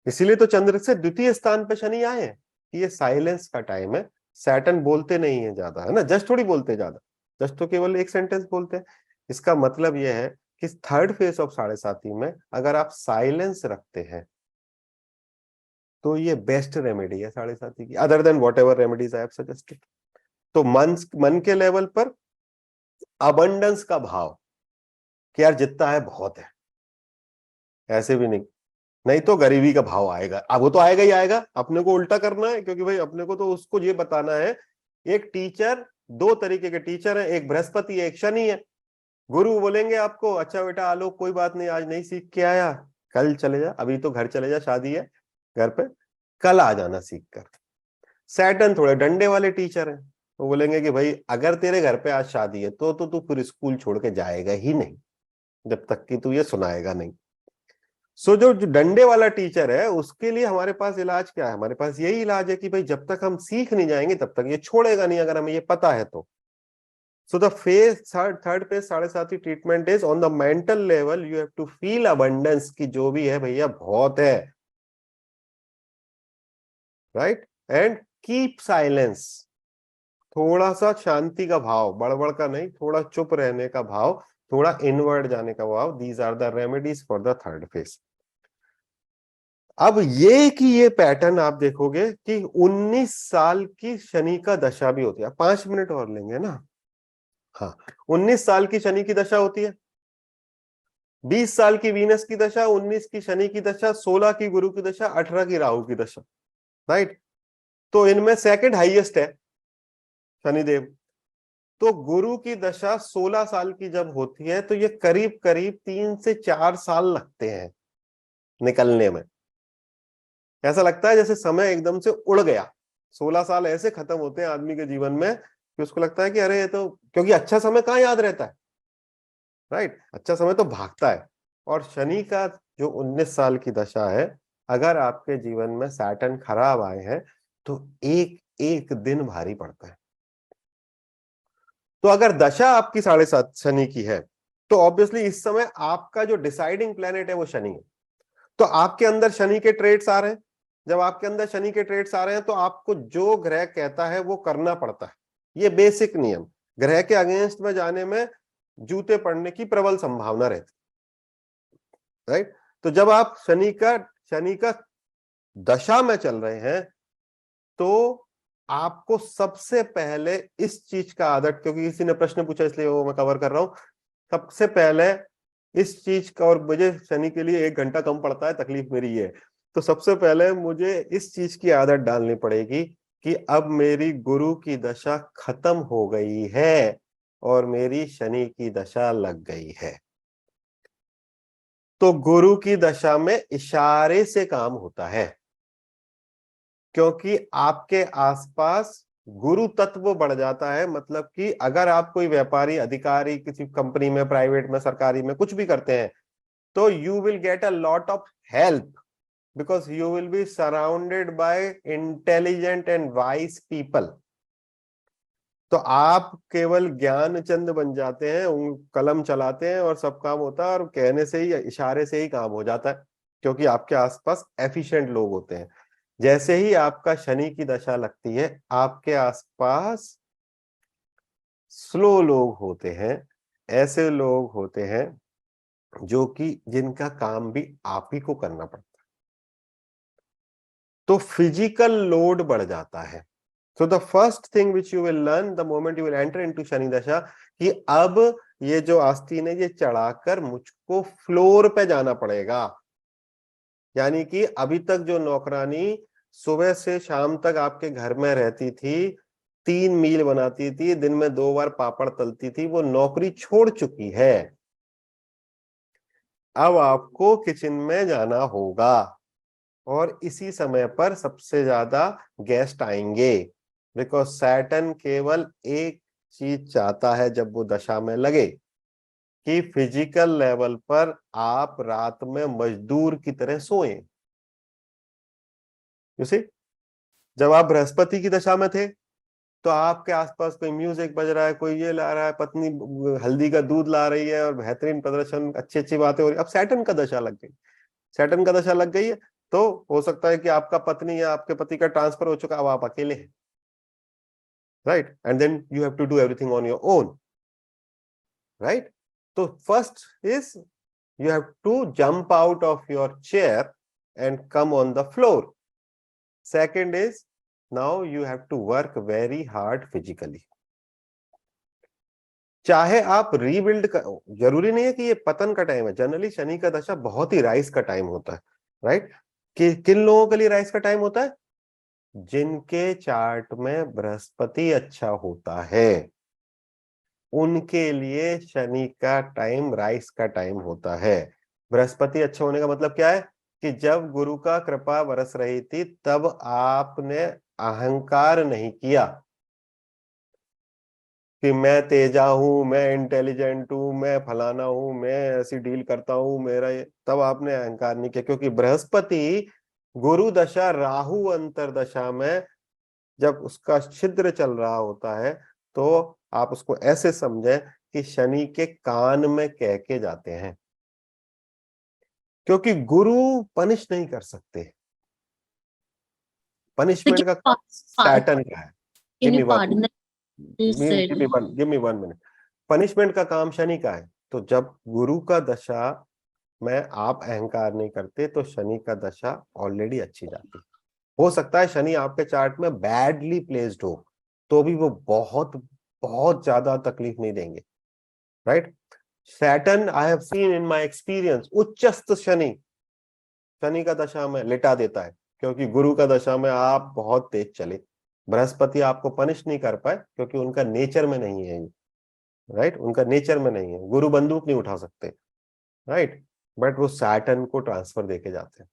इसीलिए तो चंद्र से द्वितीय स्थान पे शनि आए हैं कि ये साइलेंस का टाइम है। सैटर्न बोलते नहीं है ज्यादा, है ना, जस्ट थोड़ी बोलते ज्यादा, जस्ट तो केवल एक सेंटेंस बोलते हैं। इसका मतलब यह है कि थर्ड फेज ऑफ 7.5 में अगर आप साइलेंस रखते हैं तो ये बेस्ट रेमेडी है 7.5 की, other than what ever remedies I have suggested. तो मन के लेवल पर अबंडेंस का भाव कि यार जितना है बहुत है, ऐसे भी नहीं तो गरीबी का भाव आएगा। अब वो तो आएगा ही आएगा, अपने को उल्टा करना है, क्योंकि भाई अपने को तो उसको ये बताना है। एक टीचर, 2 तरीके के टीचर है, एक बृहस्पति है, एक शनि है। गुरु बोलेंगे आपको, अच्छा बेटा आलोक कोई बात नहीं, आज नहीं सीख के आया, कल चले जा, अभी तो घर चले जा, शादी है घर पे, कल आ जाना सीख कर। सैटर्न थोड़े डंडे वाले टीचर हैं, वो बोलेंगे कि भाई अगर तेरे घर पे आज शादी है तो तू फिर स्कूल छोड़ के जाएगा ही नहीं जब तक कि तू ये सुनाएगा नहीं। सो जो डंडे वाला टीचर है उसके लिए हमारे पास इलाज क्या है? हमारे पास यही इलाज है कि भाई जब तक हम सीख नहीं जाएंगे तब तक ये छोड़ेगा नहीं, अगर हमें ये पता है तो। So the third phase 7.5 treatment is on the mental level, you have to feel abundance की जो भी है भैया बहुत है, राइट, एंड कीप साइलेंस। थोड़ा सा शांति का भाव, बड़बड़ का नहीं, थोड़ा चुप रहने का भाव, थोड़ा इनवर्ड जाने का भाव। These are the remedies for the third phase. अब ये पैटर्न आप देखोगे कि 19 साल की शनि का दशा भी होती है। 5 मिनट और लेंगे ना। हाँ, 19 साल की शनि की दशा होती है, 20 साल की वीनस की दशा, 19 की शनि की दशा, 16 की गुरु की दशा, 18 की राहु की दशा, राइट। तो इनमें सेकंड हाईएस्ट है शनिदेव। तो गुरु की दशा 16 साल की जब होती है तो ये करीब करीब 3 से 4 साल लगते हैं निकलने में। ऐसा लगता है जैसे समय एकदम से उड़ गया। 16 साल ऐसे खत्म होते हैं आदमी के जीवन में कि उसको लगता है कि अरे ये तो, क्योंकि अच्छा समय कहाँ याद रहता है, राइट। अच्छा समय तो भागता है। और शनि का जो 19 साल की दशा है, अगर आपके जीवन में सैटर्न खराब आए हैं तो एक एक दिन भारी पड़ता है। तो अगर दशा आपकी 7.5 शनि की है तो ऑब्वियसली इस समय आपका जो डिसाइडिंग प्लेनेट है वो शनि है। तो आपके अंदर शनि के ट्रेड्स आ रहे हैं। जब आपके अंदर शनि के ट्रेड्स आ रहे हैं तो आपको जो ग्रह कहता है वो करना पड़ता है। ये बेसिक नियम। ग्रह के अगेंस्ट में जाने में जूते पड़ने की प्रबल संभावना रहती, राइट। तो जब आप शनि का दशा में चल रहे हैं तो आपको सबसे पहले इस चीज का आदत, क्योंकि किसी ने प्रश्न पूछा इसलिए वो मैं कवर कर रहा हूं, सबसे पहले इस चीज का, और मुझे शनि के लिए 1 घंटा कम पड़ता है, तकलीफ मेरी ये है। तो सबसे पहले मुझे इस चीज की आदत डालनी पड़ेगी कि अब मेरी गुरु की दशा खत्म हो गई है और मेरी शनि की दशा लग गई है। तो गुरु की दशा में इशारे से काम होता है, क्योंकि आपके आसपास गुरु तत्व बढ़ जाता है। मतलब कि अगर आप कोई व्यापारी, अधिकारी, किसी कंपनी में, प्राइवेट में, सरकारी में कुछ भी करते हैं तो you will get a lot of help because you will be surrounded by intelligent and wise people. तो आप केवल ज्ञान चंद बन जाते हैं, कलम चलाते हैं और सब काम होता है, और कहने से ही, इशारे से ही काम हो जाता है, क्योंकि आपके आसपास एफिशिएंट लोग होते हैं। जैसे ही आपका शनि की दशा लगती है, आपके आसपास स्लो लोग होते हैं, ऐसे लोग होते हैं जो कि जिनका काम भी आप ही को करना पड़ता है। तो फिजिकल लोड बढ़ जाता है। So the first thing which you will learn the moment you will enter into Shani दशा, कि अब ये जो आस्तीन है ये चढ़ाकर मुझको फ्लोर पे जाना पड़ेगा। यानी कि अभी तक जो नौकरानी सुबह से शाम तक आपके घर में रहती थी, 3 मील बनाती थी, दिन में 2 बार पापड़ तलती थी, वो नौकरी छोड़ चुकी है। अब आपको किचन में जाना होगा और इसी समय पर सबसे ज्यादा गेस्ट आएंगे, बिकॉज सैटर्न केवल एक चीज चाहता है जब वो दशा में लगे, कि फिजिकल लेवल पर आप रात में मजदूर की तरह सोएं। यू सी, जब आप बृहस्पति की दशा में थे तो आपके आसपास कोई म्यूजिक बज रहा है, कोई ये ला रहा है, पत्नी हल्दी का दूध ला रही है और बेहतरीन प्रदर्शन, अच्छी अच्छी बातें हो रही है। अब सैटर्न का दशा लग गई, सैटर्न का दशा लग गई है तो हो सकता है कि आपका पत्नी या आपके पति का ट्रांसफर हो चुका, अब आप अकेले हैं, right, and then you have to do everything on your own, right. तो first is you have to jump out of your chair and come on the floor. Second is, now you have to work very hard physically. चाहे आप rebuild का, जरूरी नहीं है कि ये पतन का टाइम है। जनरली शनि का दशा बहुत ही राइज का टाइम होता है, राइट। कि किन लोगों के लिए राइज का टाइम होता है? जिनके चार्ट में बृहस्पति अच्छा होता है, उनके लिए शनि का टाइम राइस का टाइम होता है। बृहस्पति अच्छा होने का मतलब क्या है? कि जब गुरु का कृपा बरस रही थी तब आपने अहंकार नहीं किया कि मैं तेजा हूं, मैं इंटेलिजेंट हूं, मैं फलाना हूं, मैं ऐसी डील करता हूं, मेरा ये, तब आपने अहंकार नहीं किया। क्योंकि बृहस्पति गुरु दशा राहु अंतर दशा में जब उसका छिद्र चल रहा होता है तो आप उसको ऐसे समझें कि शनि के कान में कह के जाते हैं, क्योंकि गुरु पनिश नहीं कर सकते। पनिशमेंट का पैटर्न क्या है? Can you pardon that? Give me 1 minute. Punishment का काम शनि का है। तो जब गुरु का दशा में आप अहंकार नहीं करते तो शनि का दशा ऑलरेडी अच्छी जाती है। हो सकता है शनि आपके चार्ट में बैडली प्लेस्ड हो तो भी वो बहुत बहुत ज्यादा तकलीफ नहीं देंगे, right. Saturn I have seen in my experience, उच्चस्त शनि शनि का दशा में लिटा देता है, क्योंकि गुरु का दशा में आप बहुत तेज चले। बृहस्पति आपको पनिश नहीं कर पाए क्योंकि उनका नेचर में नहीं है, राइट, उनका नेचर में नहीं है। गुरु बंदूक नहीं उठा सकते, राइट, बट वो सैटर्न को ट्रांसफर देके जाते हैं,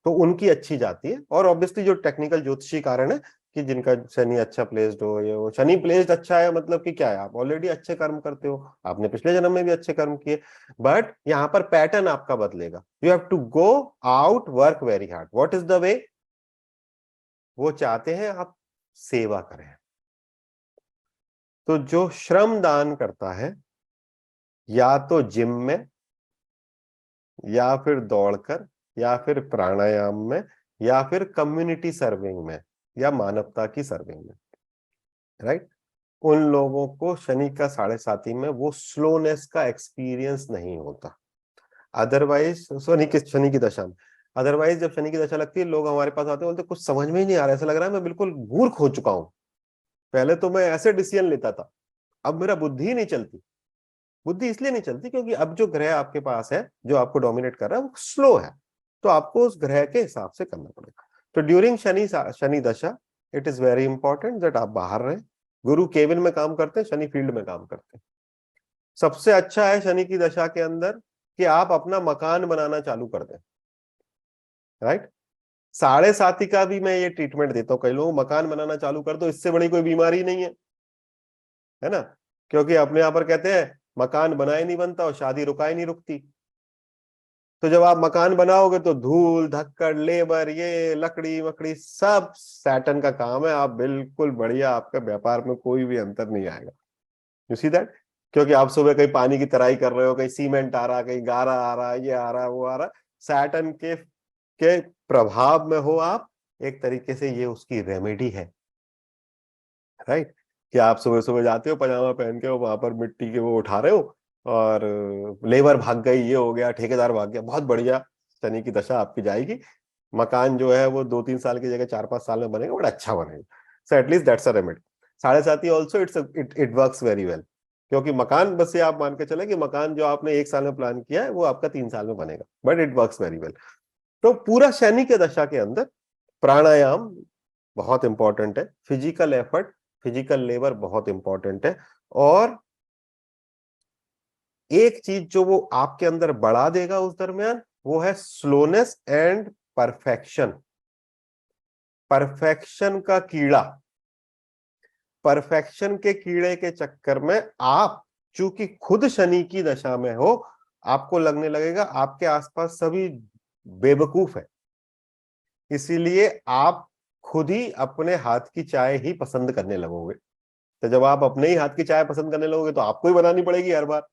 तो उनकी अच्छी जाती है। और ऑब्वियसली जो टेक्निकल ज्योतिषी कारण है कि जिनका शनि अच्छा प्लेस्ड हो, ये वो शनि प्लेस्ड अच्छा है मतलब कि क्या है, आप ऑलरेडी अच्छे कर्म करते हो, आपने पिछले जन्म में भी अच्छे कर्म किए, बट यहाँ पर पैटर्न आपका बदलेगा। You have to go out, work very hard. What is the way? वो चाहते हैं आप सेवा करें। तो जो श्रम दान करता है, या तो जिम में, या फिर दौड़कर, या फिर प्राणायाम में, या फिर कम्युनिटी सर्विंग में, या मानवता की सर्विंग में, राइट, उन लोगों को शनि का 7.5 में वो स्लोनेस का एक्सपीरियंस नहीं होता। अदरवाइज शनि की दशा में, अदरवाइज जब शनि की दशा लगती है, लोग हमारे पास आते हैं, बोलते कुछ समझ में ही नहीं आ रहा, ऐसा लग रहा है मैं बिल्कुल मूर्ख हो चुका हूं। पहले तो मैं ऐसे डिसीजन लेता था, अब मेरा बुद्धि ही नहीं चलती। बुद्धि इसलिए नहीं चलती क्योंकि अब जो ग्रह आपके पास है, जो आपको डोमिनेट कर रहा है, वो स्लो है, तो आपको उस ग्रह के हिसाब से करना पड़ेगा। तो ड्यूरिंग शनि दशा it is very important that आप बाहर रहें। गुरु केबिन में काम करते हैं, शनि फील्ड में काम करते हैं। सबसे अच्छा है शनि की दशा के अंदर कि आप अपना मकान बनाना चालू कर दें, राइट। 7.5 का भी मैं ये ट्रीटमेंट देता हूँ कई लोगों को, मकान बनाना चालू कर दो, इससे बड़ी कोई बीमारी नहीं है ना। क्योंकि अपने यहाँ पर कहते हैं मकान बनाए नहीं बनता और शादी रुकाए नहीं रुकती। तो जब आप मकान बनाओगे तो धूल धक्कड़, लेबर, ये लकड़ी मकड़ी सब सैटर्न का काम है। आप बिल्कुल बढ़िया, आपका व्यापार में कोई भी अंतर नहीं आएगा। You see that? क्योंकि आप सुबह कहीं पानी की तराई कर रहे हो, कहीं सीमेंट आ रहा, कहीं गारा आ रहा, ये आ रहा, वो आ रहा, सैटर्न के प्रभाव में हो आप। एक तरीके से ये उसकी रेमेडी है, राइट, कि आप सुबह सुबह जाते हो पजामा पहन के, वहां पर मिट्टी के वो उठा रहे हो, और लेबर भाग गई, ये हो गया, ठेकेदार भाग गया, बहुत बढ़िया, शनि की दशा आपकी जाएगी। मकान जो है वो 2-3 साल की जगह 4-5 साल में बनेगा, बड़ा अच्छा बनेगा। So at least that's a remedy. 7.5 also it works very well, क्योंकि मकान, बस ये आप मान के चले कि मकान जो आपने 1 साल में प्लान किया है वो आपका 3 साल में बनेगा, but it works very well. तो पूरा शनि के दशा के अंदर प्राणायाम बहुत इंपॉर्टेंट है, फिजिकल एफर्ट, फिजिकल लेबर बहुत इंपॉर्टेंट है, और एक चीज जो वो आपके अंदर बढ़ा देगा उस दरमियान, वो है स्लोनेस एंड परफेक्शन। परफेक्शन का कीड़ा, परफेक्शन के कीड़े के चक्कर में आप चूंकि खुद शनि की दशा में हो, आपको लगने लगेगा आपके आसपास सभी बेवकूफ है, इसीलिए आप खुद ही अपने हाथ की चाय ही पसंद करने लगोगे। तो जब आप अपने ही हाथ की चाय पसंद करने लगोगे तो आपको ही बनानी पड़ेगी हर बार।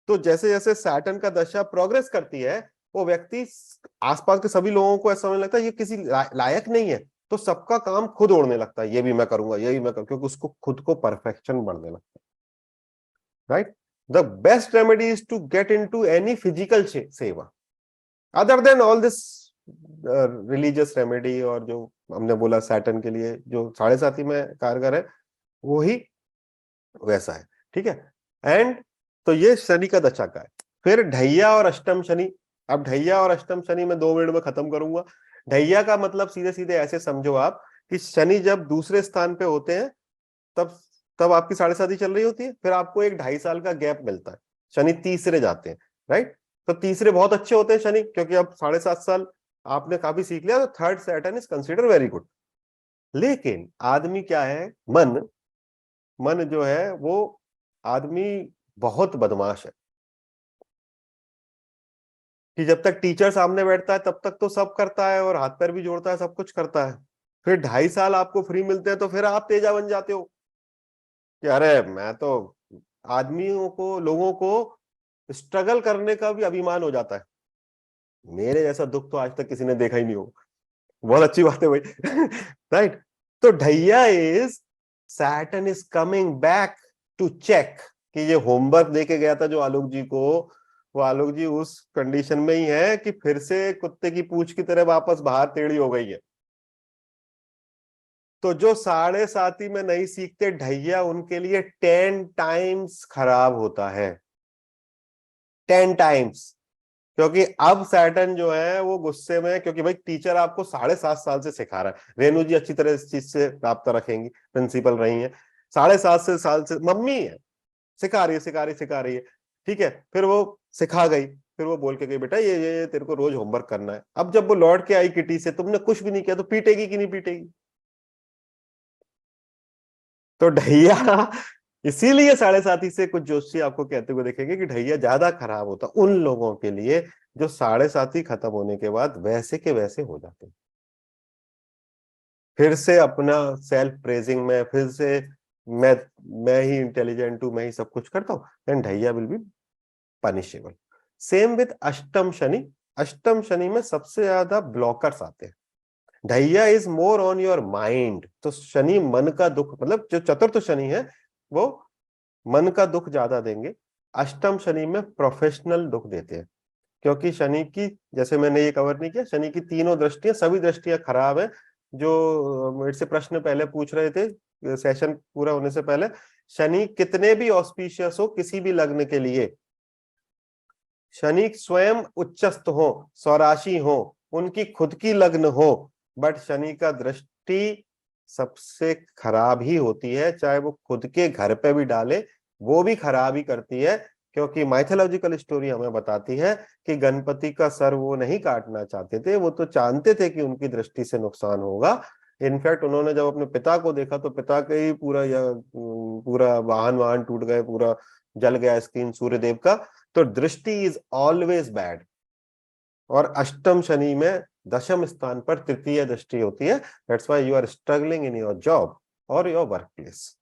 तो जैसे जैसे सैटर्न का दशा प्रोग्रेस करती है, वो व्यक्ति आसपास के सभी लोगों को ऐसा होने लगता है ये किसी लायक नहीं है, तो सबका काम खुद ओढ़ने लगता है, ये भी मैं करूंगा, ये भी मैं करूंगा, क्योंकि उसको खुद को परफेक्शन बढ़ने लगता है, right. The best remedy is to get into any physical seva other than all this religious remedy, और जो हमने बोला सैटर्न के लिए जो 7.5 में कारगर है वो ही वैसा है, ठीक है। एंड तो ये शनि का दशा का है। फिर ढैया और अष्टम शनि। अब ढैया और अष्टम शनि में 2 मिनट में खत्म करूंगा। ढैया का मतलब सीधे सीधे ऐसे समझो आप कि शनि जब दूसरे स्थान पे होते हैं तब तब आपकी 7.5 चल रही होती है, फिर आपको 1-2.5 साल का गैप मिलता है, शनि तीसरे जाते हैं, राइट। तो तीसरे बहुत अच्छे होते हैं शनि, क्योंकि अब 7.5 साल आपने काफी सीख लिया, तो third Saturn is consider very good. लेकिन आदमी क्या है, मन जो है वो आदमी बहुत बदमाश है, कि जब तक टीचर सामने बैठता है तब तक तो सब करता है और हाथ पैर भी जोड़ता है, सब कुछ करता है। फिर 2.5 साल आपको फ्री मिलते हैं तो फिर आप तेजा बन जाते हो कि अरे मैं तो, आदमियों को, लोगों को स्ट्रगल करने का भी अभिमान हो जाता है। मेरे जैसा दुख तो आज तक किसी ने देखा ही नहीं होगा, बहुत अच्छी बात है भाई, राइट। तो dhaiya is Saturn is coming back to check कि ये होमवर्क देके गया था जो आलोक जी को, वो आलोक जी उस कंडीशन में ही है कि फिर से कुत्ते की पूंछ की तरह वापस बाहर टेढ़ी हो गई है। तो जो 7.5 में नहीं सीखते ढैया, उनके लिए 10 टाइम्स खराब होता है, 10 टाइम्स। क्योंकि अब सैटर्न जो है वो गुस्से में, क्योंकि भाई टीचर आपको 7.5 साल से सिखा रहा है। रेणु जी अच्छी तरह इस चीज से राब्ता रखेंगी, प्रिंसिपल रही है, 7.5 साल से मम्मी है, सिखा रही है सिखा रही सिखा रही है, ठीक है। फिर वो सिखा गई, फिर वो बोल के गई बेटा ये तेरे को रोज होमवर्क करना है। अब जब वो लौट के आई किटी से, तुमने कुछ भी नहीं किया, तो पीटेगी कि नहीं पीटेगी? तो ढैया इसीलिए 7.5 से कुछ जोशी आपको कहते हुए देखेंगे कि ढैया ज्यादा खराब होता उन लोगों के लिए जो 7.5 खत्म होने के बाद वैसे के वैसे हो जाते हैं, फिर से अपना सेल्फ प्रेजिंग में, फिर से मैं ही इंटेलिजेंट हूं, मैं ही सब कुछ करता हूं, then dhaiya will be punishable. Same with ashtam Shani. अष्टम शनि में सबसे ज्यादा ब्लॉकर्स आते हैं। Dhaiya is more on your mind. तो शनि मन का दुख, मतलब जो चतुर्थ शनि है वो मन का दुख ज्यादा देंगे। अष्टम शनि में प्रोफेशनल दुख देते हैं, क्योंकि शनि की, जैसे मैंने ये कवर नहीं किया, शनि की तीनों दृष्टियां, सभी दृष्टियां खराब है। जो मेरे से प्रश्न पहले पूछ रहे थे सेशन पूरा होने से पहले, शनि कितने भी ऑस्पिशियस हो किसी भी लग्न के लिए, शनि स्वयं उच्चस्थ हो, स्वराशि हो, उनकी खुद की लग्न हो, बट शनि का दृष्टि सबसे खराब ही होती है। चाहे वो खुद के घर पे भी डाले, वो भी खराब ही करती है। क्योंकि माइथोलॉजिकल स्टोरी हमें बताती है कि गणपति का सर वो नहीं काटना चाहते थे, वो तो जानते थे कि उनकी दृष्टि से नुकसान होगा। इनफैक्ट उन्होंने जब अपने पिता को देखा तो पिता के ही पूरा वाहन टूट गए, पूरा जल गया स्क्रीन सूर्यदेव का। तो दृष्टि इज ऑलवेज बैड। और अष्टम शनि में दशम स्थान पर तृतीय दृष्टि होती है। That's why you are struggling in your job और your workplace,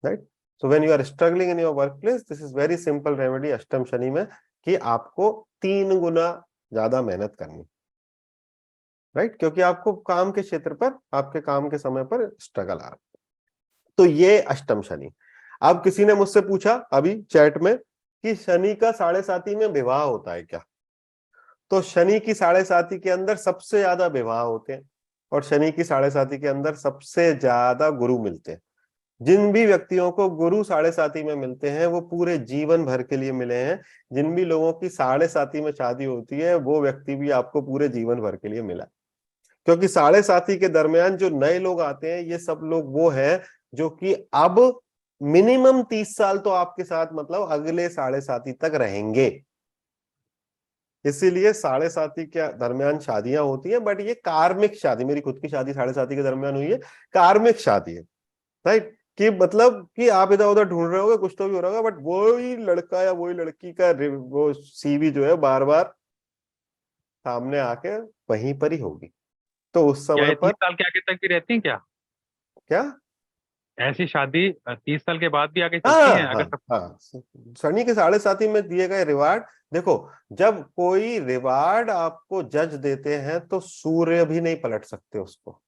right. So when you are struggling in your workplace, this is very simple remedy ashtam Shani में, कि आपको 3 गुना ज्यादा मेहनत करनी, राइट, क्योंकि आपको काम के क्षेत्र पर, आपके काम के समय पर स्ट्रगल आ रहा है। तो ये अष्टम शनि। अब किसी ने मुझसे पूछा अभी चैट में कि शनि का 7.5 में विवाह होता है क्या? तो शनि की 7.5 के अंदर सबसे ज्यादा विवाह होते हैं, और शनि की 7.5 के अंदर सबसे ज्यादा गुरु मिलते हैं। जिन भी व्यक्तियों को गुरु 7.5 में मिलते हैं वो पूरे जीवन भर के लिए मिले हैं। जिन भी लोगों की 7.5 में शादी होती है वो व्यक्ति भी आपको पूरे जीवन भर के लिए मिला, क्योंकि 7.5 के दरमियान जो नए लोग आते हैं, ये सब लोग वो हैं जो कि अब मिनिमम 30 साल तो आपके साथ, मतलब अगले 7.5 तक रहेंगे। इसीलिए 7.5 के दरमियान शादियां होती हैं, बट ये कार्मिक शादी, मेरी खुद की शादी 7.5 के दरमियान हुई है, कार्मिक शादी है, राइट। कि मतलब कि आप इधर उधर ढूंढ रहे होगे, कुछ तो भी हो रहा होगा, बट वही लड़का या वही लड़की का वो सीवी जो है बार बार सामने आके वहीं पर ही होगी। तो उस क्या समय ये 30 पर साल के आगे तक भी रहती हैं क्या? क्या, ऐसी शादी 30 साल के बाद भी आगे चलती हाँ हैं हाँ अगर सब? हाँ, शनि के 7.5 में दिए गए रिवार्ड, देखो, जब कोई रिवार्ड आपको जज देते हैं तो सूर्य भी नहीं पलट सकते उसको।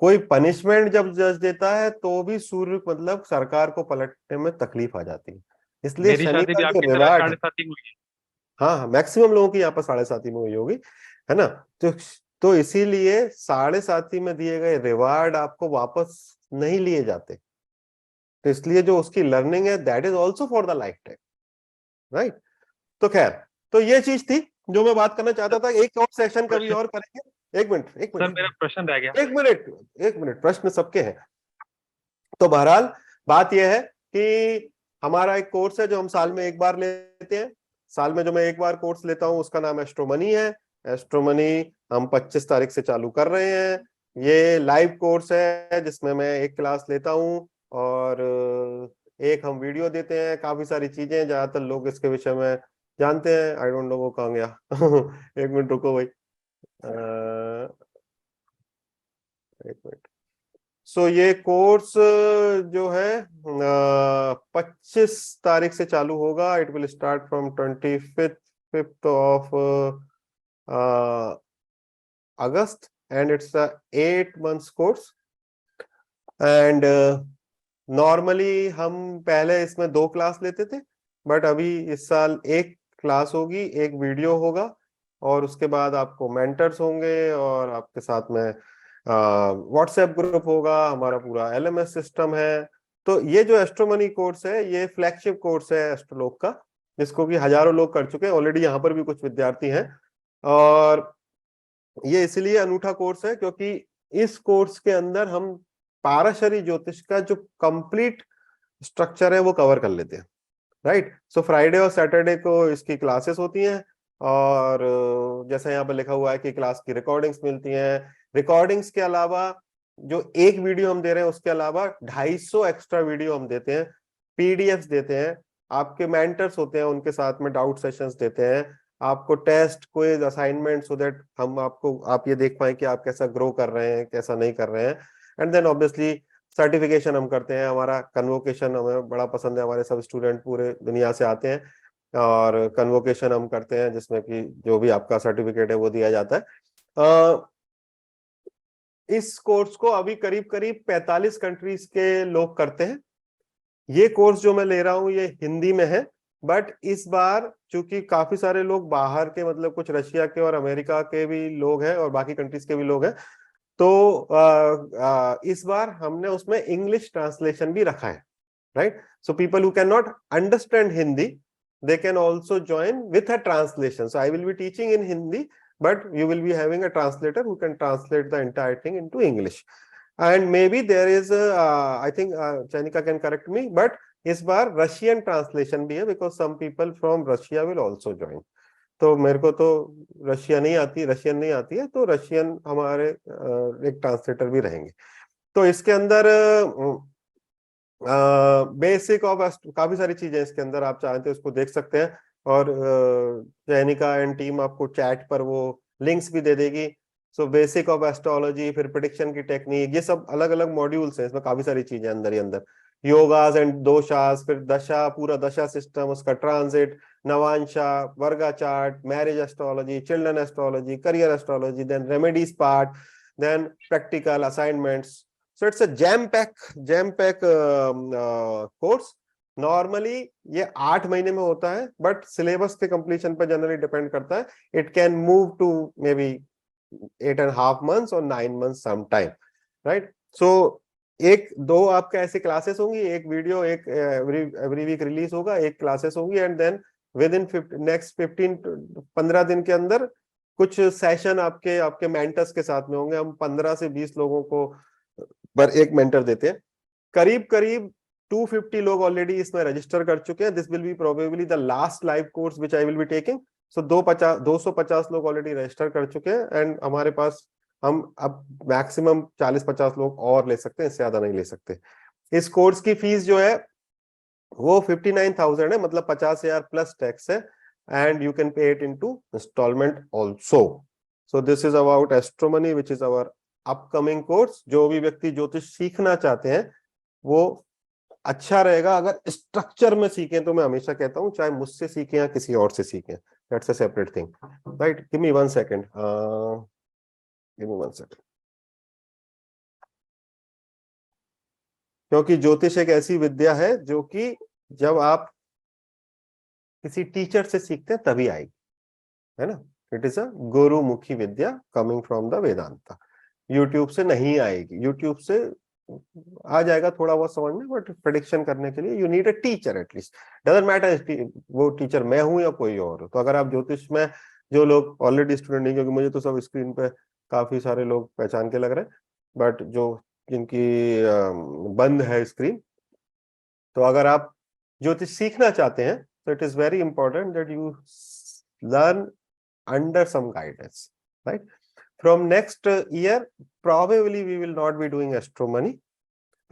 कोई पनिशमेंट जब जज देता है तो भी सूर्य, मतलब सरकार को पलटने में तकलीफ आ जाती है। इसलिए मेरी शनि शादी का भी जो आपकी तरह रिवार्ड है, 7.5 में हुई है। हाँ हाँ, मैक्सिमम लोगों की यहाँ पर 7.5 में हुई होगी, है ना। तो इसीलिए 7.5 में दिए गए रिवार्ड आपको वापस नहीं लिए जाते। तो इसलिए जो उसकी लर्निंग है, that is also for the life time, right. तो खैर, तो ये चीज थी जो मैं बात करना चाहता था। एक और सेशन कभी प्रश्न और करेंगे। एक मिनट एक सर, मिनट मेरा प्रश्न रह गया। एक मिनट एक मिनट, प्रश्न सबके हैं। तो बहरहाल बात यह है कि हमारा एक कोर्स है जो हम साल में एक बार लेते हैं। साल में जो मैं एक बार कोर्स लेता हूं उसका नाम एस्ट्रोमनी है। एस्ट्रोमनी हम 25 तारीख से चालू कर रहे हैं। ये लाइव कोर्स है जिसमें मैं एक क्लास लेता हूं और एक हम वीडियो देते हैं। काफी सारी चीजें ज्यादातर लोग इसके विषय में जानते हैं। आई डोंट नो वो कहाँ गया। एक मिनट रुको भाई, एक मिनट। सो ये कोर्स जो है 25 तारीख से चालू होगा। It will start from 25th of August and it's 8 months course. And normally हम पहले इसमें 2 क्लास लेते थे, बट अभी इस साल एक क्लास होगी, एक वीडियो होगा, और उसके बाद आपको मेंटर्स होंगे और आपके साथ में व्हाट्सएप ग्रुप होगा, हमारा पूरा LMS सिस्टम है। तो ये जो एस्ट्रोमनी कोर्स है ये फ्लैगशिप कोर्स है एस्ट्रोलॉग का, जिसको कि हजारों लोग कर चुके हैं ऑलरेडी, यहाँ पर भी कुछ विद्यार्थी हैं। और ये इसलिए अनूठा कोर्स है क्योंकि इस कोर्स के अंदर हम पाराशरी ज्योतिष का जो कंप्लीट स्ट्रक्चर है वो कवर कर लेते हैं, राइट। सो फ्राइडे और सैटरडे को इसकी क्लासेस होती हैं, और जैसा यहाँ पर लिखा हुआ है कि क्लास की रिकॉर्डिंग्स मिलती हैं। रिकॉर्डिंग्स के अलावा जो एक वीडियो हम दे रहे हैं उसके अलावा 250 एक्स्ट्रा वीडियो हम देते हैं, PDFs देते हैं, आपके मेंटर्स होते हैं उनके साथ में डाउट सेशंस देते हैं, आपको test, quiz, assignment, so that हम आप ये देख पाए कि आप कैसा ग्रो कर रहे हैं, कैसा नहीं कर रहे हैं। एंड देन ऑब्वियसली सर्टिफिकेशन हम करते हैं, हमारा कन्वोकेशन हमें बड़ा पसंद है, हमारे सब स्टूडेंट पूरे दुनिया से आते हैं और कन्वोकेशन हम करते हैं जिसमें कि जो भी आपका सर्टिफिकेट है वो दिया जाता है। इस कोर्स को अभी करीब करीब 45 कंट्रीज के लोग करते हैं। ये कोर्स जो मैं ले रहा हूँ ये हिंदी में है, बट इस बार चूंकि काफी सारे लोग बाहर के, मतलब कुछ रशिया के और अमेरिका के भी लोग हैं और बाकी कंट्रीज के भी लोग हैं, तो इस बार हमने उसमें इंग्लिश ट्रांसलेशन भी रखा है, right. So people who can not understand Hindi, they can also join with a translation. So I will be teaching in Hindi, but you will be having a translator who can translate the entire thing into English. And maybe there is I think Chanika can correct me, but इस बार Russian translation भी है because some people from Russia will also join. तो मेरे को तो Russian नहीं आती है, तो रशियन हमारे एक ट्रांसलेटर भी रहेंगे। तो इसके अंदर बेसिक ऑफ काफी सारी चीजें इसके अंदर, आप चाहें तो इसको देख सकते हैं, और जैनिका एंड टीम आपको चैट पर वो लिंक्स भी दे देगी। सो बेसिक ऑफ एस्ट्रोलॉजी, फिर प्रेडिक्शन की टेक्निक, ये सब अलग अलग मॉड्यूल्स हैं, इसमें काफी सारी चीजें अंदर ही अंदर, योगास एंड दोशास, फिर दशा, पूरा दशा सिस्टम, उसका transit, navamsha, varga chart, marriage astrology, children astrology, career astrology, then remedies part, then practical assignments. So it's a jam pack course. Normally ये 8 महीने में होता है, बट सिलेबस के कंप्लीशन पर जनरली डिपेंड करता है। It can move to maybe 8.5 months or 9 months sometime, right? So 1-2 आपका ऐसी क्लासेस होंगी, एक वीडियो एक एवरी वीक रिलीज होगा, एक क्लासेस होंगी, and then within next 15 दिन के अंदर कुछ सेशन आपके मेंटर्स के साथ में होंगे। हम 15 से 20 लोगों को पर एक मेंटर देते हैं। करीब 250 लोग ऑलरेडी इसमें रजिस्टर कर चुके हैं। This will be probably the last live course which I will be taking. So 250 लोग ऑलरेडी रजिस्टर कर चुके हैं, एंड हमारे पास हम अब मैक्सिमम 40-50 लोग और ले सकते हैं, इससे ज्यादा नहीं ले सकते। इस कोर्स की फीस जो है वो 59,000 है, मतलब 50,000 प्लस टैक्स है, and you can pay it into instalment also. So this is about astronomy which is our upcoming course. जो भी व्यक्ति ज्योतिष सीखना चाहते हैं वो अच्छा रहेगा अगर स्ट्रक्चर में सीखें, तो मैं हमेशा कहता हूं चाहे मुझसे सीखें या किसी और से सीखें, that's a separate thing, right. Give me 1 second, क्योंकि ज्योतिष एक ऐसी विद्या है जो कि जब आप किसी टीचर से सीखते हैं तभी आएगी, है ना। It is a Gurmukhi Vidya coming from the Vedanta. YouTube से नहीं आएगी, यूट्यूब से आ जाएगा थोड़ा बहुत समझ में, बट प्रेडिक्शन करने के लिए you need a teacher at least. Doesn't matter वो टीचर मैं हूं या कोई और। तो अगर आप ज्योतिष में, जो लोग ऑलरेडी स्टूडेंट नहीं, क्योंकि मुझे तो सब स्क्रीन पे काफी सारे लोग पहचान के लग रहे हैं, बट जो जिनकी बंद है स्क्रीन, तो अगर आप ज्योतिष सीखना चाहते हैं तो it is very important that you learn under some guidance, right? From next year probably we will not be doing astronomy,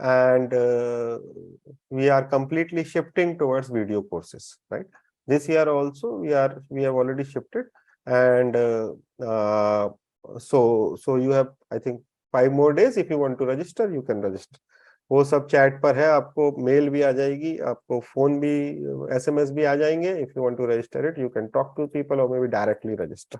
and we are completely shifting towards video courses, right? This year also we have already shifted, and so you have, I think, 5 more days. If you want to register, you can register. वो सब chat पर है, आपको mail भी आ जाएगी, आपको phone भी, SMS भी आ जाएंगे। If you want to register it, you can talk to people और मे बी डायरेक्टली रजिस्टर।